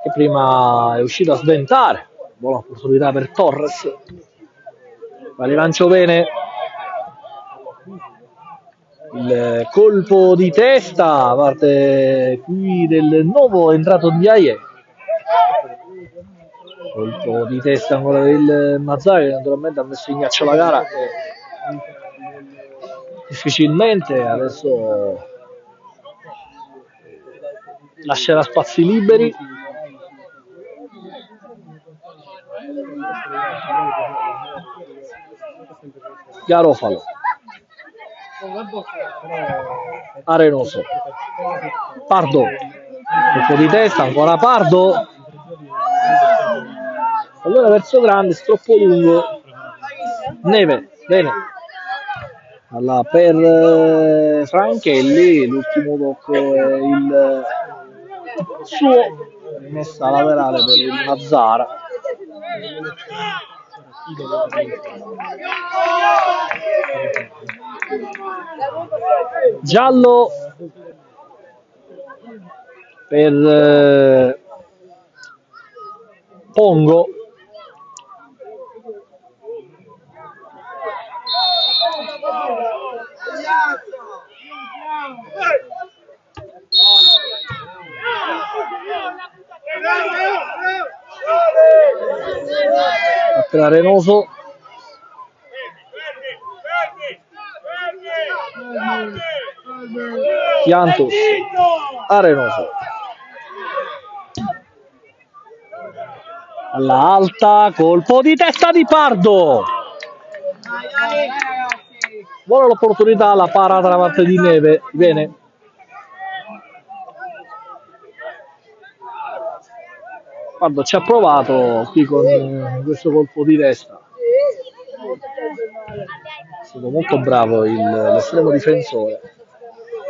che prima è uscito a sventare, buona opportunità per Torres, ma rilancio Bene, il colpo di testa da parte qui del nuovo entrato Ndiaye. Colpo di testa ancora del Mazzari che naturalmente ha messo in ghiaccio la gara difficilmente adesso lascerà spazi liberi. Garofalo, Arenoso, Pardo, colpo di testa ancora Pardo, allora verso Grande, troppo lungo, Neve, bene, allora per Franchelli, l'ultimo tocco è il suo, rimessa laterale per il Mazzara. Giallo per Pongo. Per Arenoso, Chiantus, Arenoso, alla alta, colpo di testa di Pardo, buona l'opportunità, la parata da parte di Neve, bene. Pardo ci ha provato qui con questo colpo di testa, è stato molto bravo l'estremo difensore.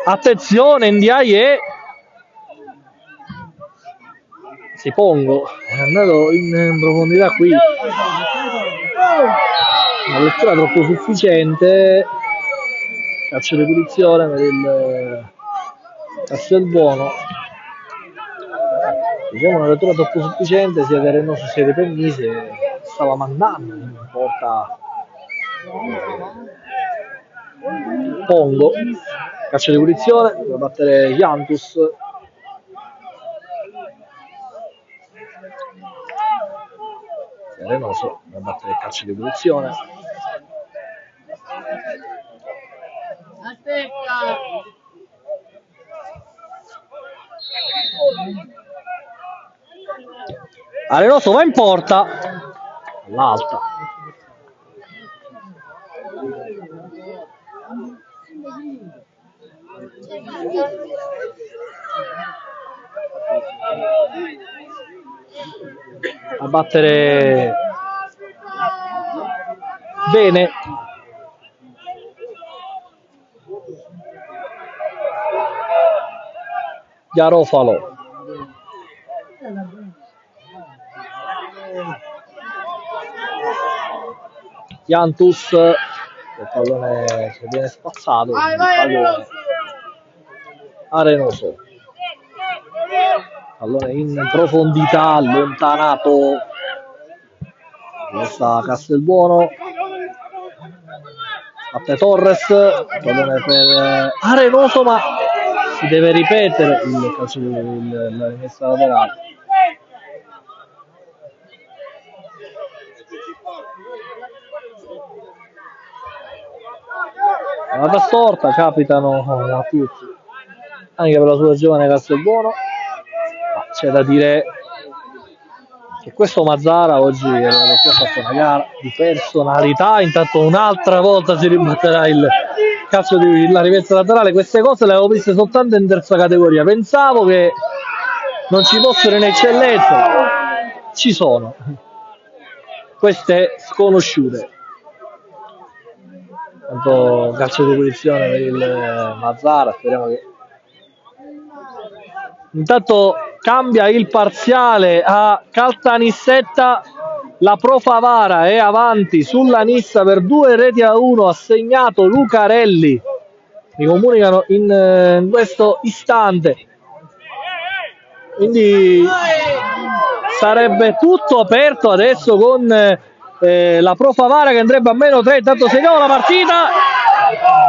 Attenzione, Ndiaye, si Pongo, è andato in profondità qui, una lettura troppo sufficiente, calcio di punizione per il Castelbuono. Diciamo una lettura troppo sufficiente sia di Arenoso sia di Pennisi, stava mandando in porta Pongo, calcio di punizione per battere Chiantus. Arenoso per battere il calcio di punizione. Arenoso va in porta all'alta, a battere bene Garofalo, Chiantus, il pallone che viene spazzato, Arenoso, pallone in profondità, allontanato, questa Castelbuono, batte Torres, pallone per Arenoso, ma si deve ripetere il calcio la rimessa laterale. La storta capitano a tutti, anche per la sua giovane Castelbuono. c'è da dire che questo Mazzara oggi ha fatto una gara di personalità. Intanto un'altra volta si ribatterà il calcio della rivezza laterale. Queste cose le avevo viste soltanto in terza categoria, pensavo che non ci fossero in eccellenza, ci sono queste sconosciute. Tanto calcio di punizione per il Mazzara, speriamo che intanto cambia il parziale a Caltanissetta. La Pro Favara è avanti sulla Nissa per 2-1, ha segnato Lucarelli, mi comunicano in questo istante, quindi sarebbe tutto aperto adesso con la Pro Favara che andrebbe a -3. Intanto segniamo la partita,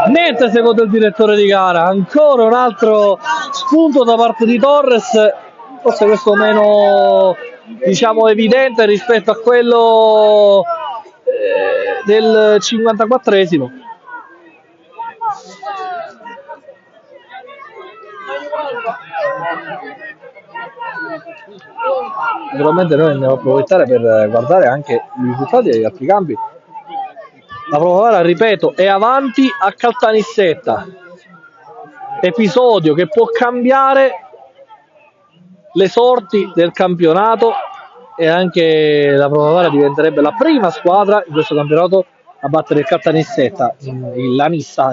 niente secondo il direttore di gara, ancora un altro spunto da parte di Torres, forse questo meno diciamo evidente rispetto a quello del 54esimo. Naturalmente noi andiamo a approfittare per guardare anche i risultati degli altri campi. La Pro Favara, ripeto, è avanti a Caltanissetta, episodio che può cambiare le sorti del campionato, e anche la Pro Favara diventerebbe la prima squadra in questo campionato a battere il Caltanissetta, la Nissa,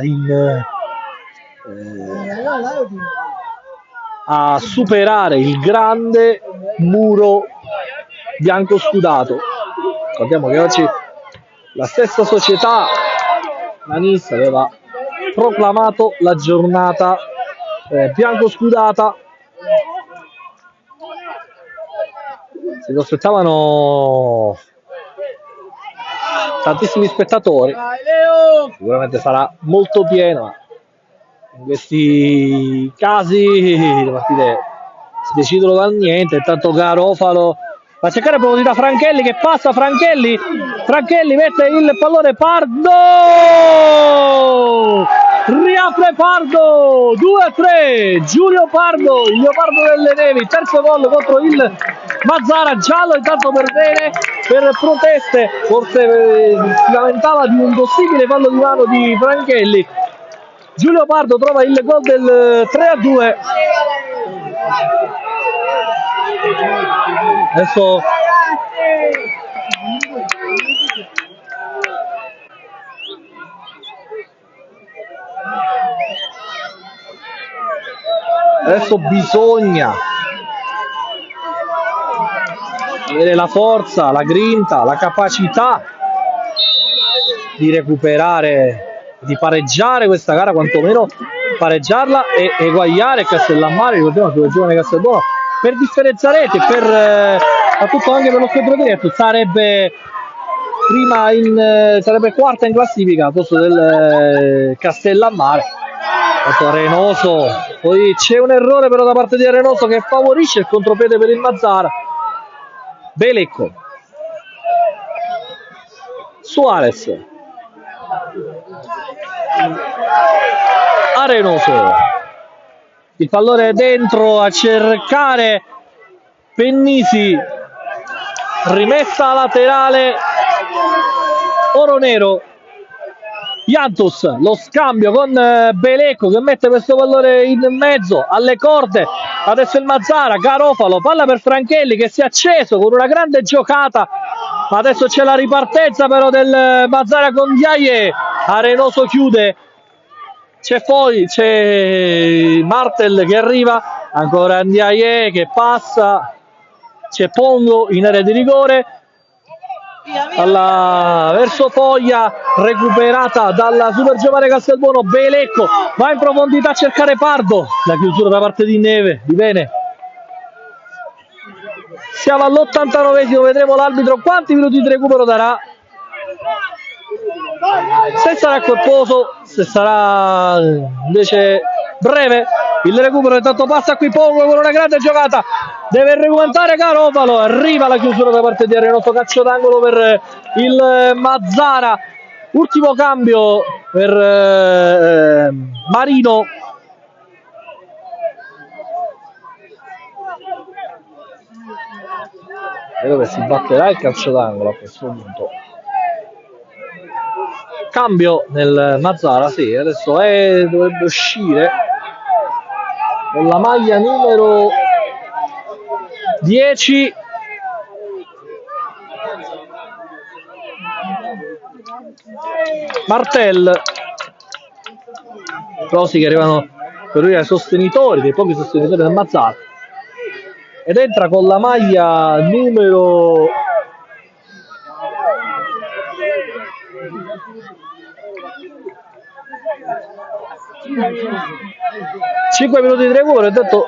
a superare il grande muro bianco scudato. Ricordiamo che oggi la stessa società, la Nissa, aveva proclamato la giornata bianco scudata. Si prospettavano tantissimi spettatori, sicuramente sarà molto pieno. In questi casi le partite si decidono dal niente. Intanto Garofalo va a cercare profondità, Franchelli che passa, Franchelli mette il pallone, Pardo riapre, Pardo 2-3, Giulio Pardo, il leopardo delle nevi, terzo gol contro il Mazzara, giallo intanto per bene, per proteste, forse si lamentava di un possibile fallo di mano di Franchelli. Giulio Pardo trova il gol del 3-2. Adesso bisogna avere la forza, la grinta, la capacità di recuperare, di pareggiare questa gara, quantomeno pareggiarla e eguagliare Castellammare, ricordiamo che il giovane Castelbuono per differenza reti, per appunto anche per lo scontro diretto sarebbe sarebbe quarta in classifica al posto del Castellammare. Arenoso, poi c'è un errore però da parte di Arenoso che favorisce il contropiede per il Mazzara. Belecco, Suarez, Arenoso, il pallone è dentro a cercare Pennisi, rimessa laterale Oronero. Iantus, lo scambio con Belecco che mette questo pallone in mezzo alle corde. Adesso il Mazzara, Garofalo, palla per Franchelli che si è acceso con una grande giocata. Adesso c'è la ripartenza però del Mazzara con Diaye. Arenoso chiude. C'è Martel che arriva, ancora Diaye che passa. C'è Pongo in area di rigore. Verso Foglia, recuperata dalla super giovane Castelbuono. Belecco va in profondità a cercare Pardo, la chiusura da parte di Neve, di bene. Siamo all'89esimo, vedremo l'arbitro quanti minuti di recupero darà, se sarà corposo, se sarà invece breve il recupero. Intanto passa qui Pongo con una grande giocata, deve recuperare Garofalo, arriva la chiusura da parte di Arenoso, calcio d'angolo per il Mazzara. Ultimo cambio per Marino, Credo che si batterà il calcio d'angolo a questo punto. Cambio nel Mazzara, sì, adesso dovrebbe uscire con la maglia numero 10 Martel. Rosi che arrivano per lui ai sostenitori, dei pochi sostenitori del Mazzara, ed entra con la maglia numero 5 minuti di recupero. Ho detto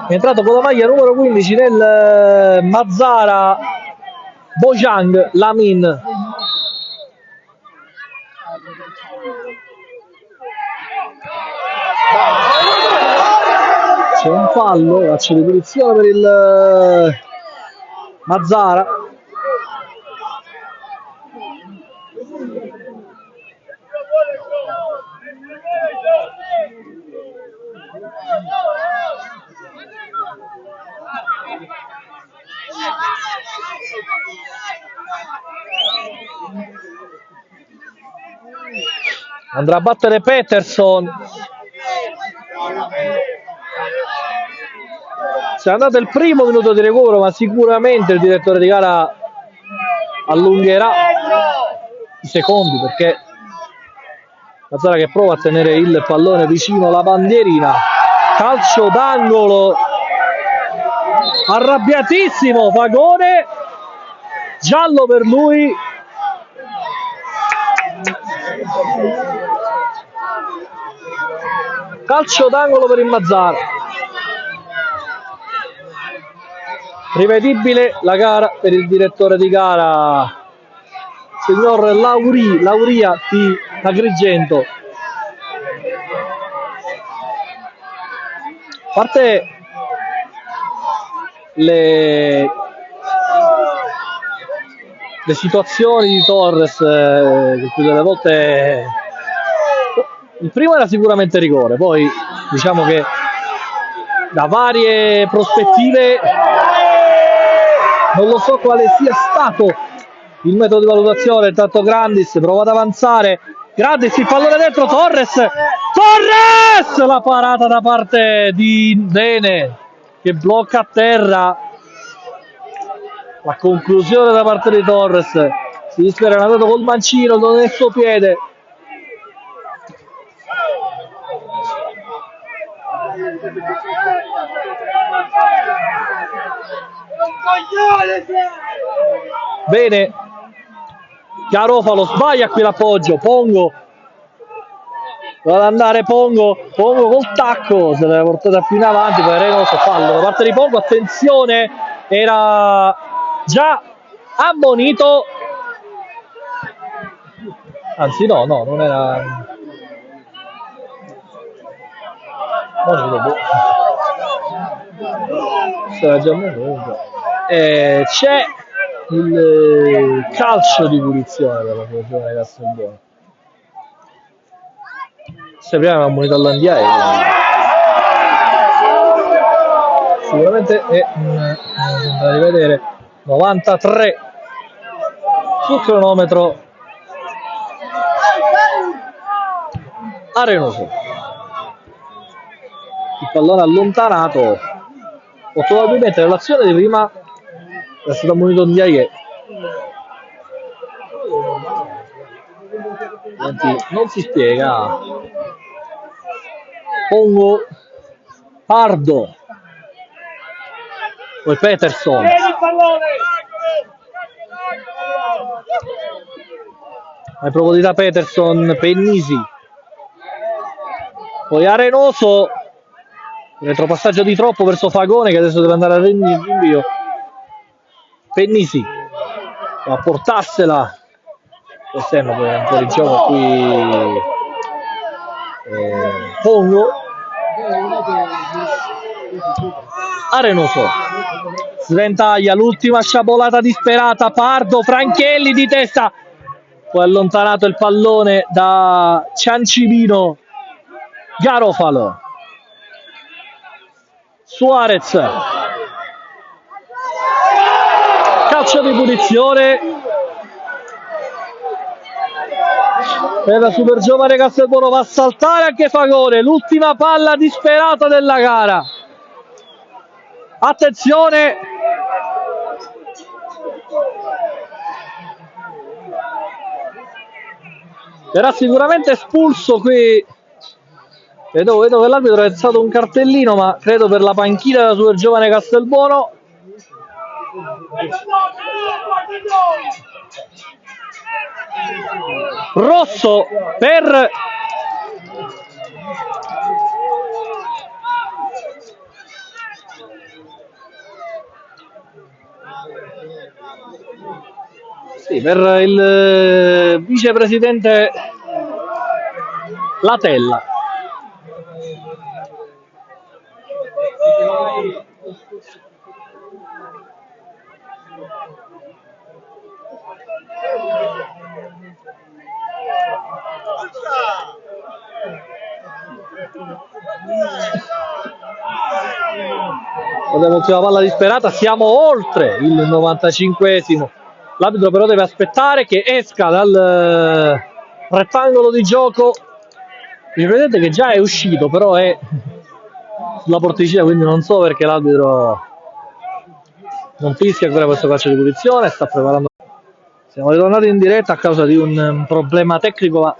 è entrato con la maglia numero 15 nel Mazzara Bojang Lamin. C'è un fallo, calcio di punizione per il Mazzara. Andrà a battere Peterson. C'è andato il primo minuto di recupero, ma sicuramente il direttore di gara allungherà i secondi, perché Mazzara che prova a tenere il pallone vicino alla bandierina. Calcio d'angolo, arrabbiatissimo Fagone, giallo per lui. Calcio d'angolo per il Mazzara. Rivedibile la gara per il direttore di gara, signor Lauria di Agrigento. A parte le situazioni di Torres, che delle volte il primo era sicuramente rigore, poi diciamo che da varie prospettive non lo so quale sia stato il metodo di valutazione. Intanto Grandis prova ad avanzare, Grandis, il pallone dentro, Torres, la parata da parte di Bene che blocca a terra. La conclusione da parte di Torres, si dispera, è andato col mancino, non è il suo piede. Bene, Garofalo sbaglia qui l'appoggio, Pongo va ad andare, Pongo col tacco, se l'è portata più in avanti, poi Reynoso, fallo da parte di Pongo. Attenzione, era già ammonito, anzi no, non era ammonito, sarà già ammonito. C'è il calcio di punizione per la Giovane Castelbuono. Se prima aveva ammonito all'Andiai, sicuramente è da rivedere. 93 sul cronometro. Arenoso, il pallone allontanato, o probabilmente l'azione di prima è stato ammonito Ndiaye. Non si spiega. Pongo, Pardo, poi Peterson, in profondità Peterson, Pennisi, poi Arenoso, retropassaggio di troppo verso Fagone che adesso deve andare a rinvio. Pennisi a portarsela, esterno, poi un po' di gioco qui. Pongo, Arenoso, sventaglia, l'ultima sciabolata disperata, Pardo, Franchelli di testa, poi allontanato il pallone da Ciancimino. Garofalo, Suarez, calcio di punizione per la super giovane Castelbuono. Va a saltare anche Fagone, l'ultima palla disperata della gara. Attenzione, era sicuramente espulso qui. Vedo che l'arbitro ha alzato un cartellino, ma credo per la panchina della super giovane Castelbuono. Rosso per per il vicepresidente Latella. L'ultima palla disperata, siamo oltre il 95esimo. L'arbitro però deve aspettare che esca dal rettangolo di gioco. Vi vedete che già è uscito, però è sulla porticina, quindi non so perché l'arbitro non fischia ancora questo calcio di punizione. Sta preparando. Siamo ritornati in diretta a causa di un problema tecnico, ma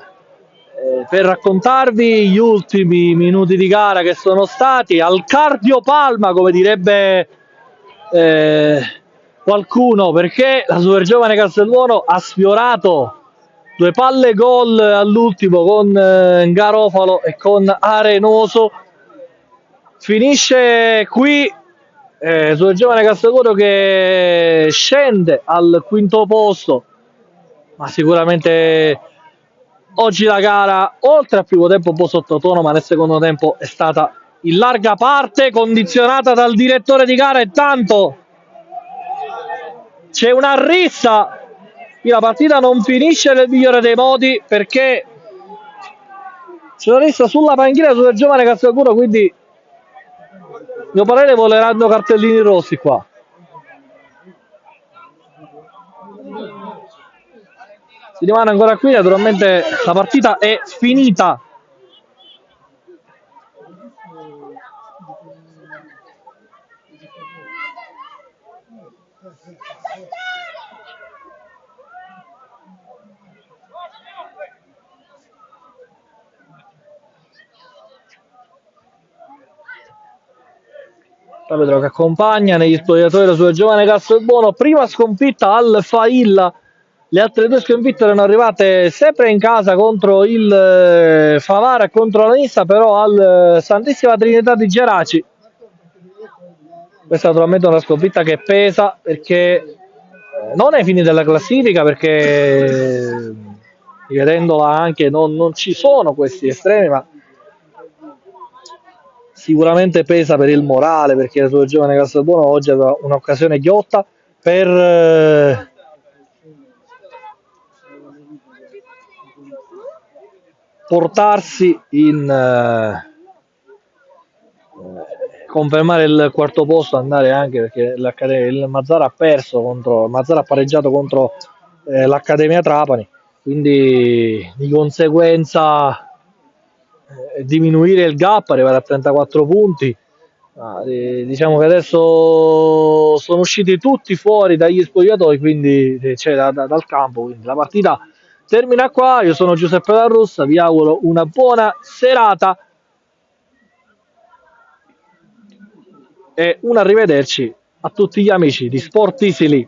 per raccontarvi gli ultimi minuti di gara che sono stati al cardiopalma, come direbbe qualcuno, perché la super giovane Castelbuono ha sfiorato 2 palle gol all'ultimo con Garofalo e con Arenoso. Finisce qui super giovane Castelbuono che scende al quinto posto, ma sicuramente oggi la gara, oltre al primo tempo un po' sottotono, ma nel secondo tempo è stata in larga parte condizionata dal direttore di gara. Intanto c'è una rissa, la partita non finisce nel migliore dei modi perché c'è una rissa sulla panchina super giovane Castelbuono, quindi a mio parere voleranno cartellini rossi qua. Si rimane ancora qui, naturalmente la partita è finita. L'arbitro che accompagna negli spogliatoi la sua giovane Castelbuono, prima sconfitta al Failla. Le altre 2 sconfitte erano arrivate sempre in casa contro il Favara e contro la Nissa, però al Santissima Trinità di Geraci. Questa naturalmente è una sconfitta che pesa perché non ai fini della classifica, perché vedendola anche non ci sono questi estremi, ma sicuramente pesa per il morale, perché la sua giovane Castelbuono oggi aveva un'occasione ghiotta per portarsi in confermare il quarto posto, andare anche perché il Mazzara ha perso contro il Mazzara, ha pareggiato contro l'Accademia Trapani, quindi di conseguenza diminuire il gap, arrivare a 34 punti. Diciamo che adesso sono usciti tutti fuori dagli spogliatoi, quindi cioè dal campo, quindi la partita termina qua. Io sono Giuseppe La Russa, vi auguro una buona serata e un arrivederci a tutti gli amici di Sport Easily.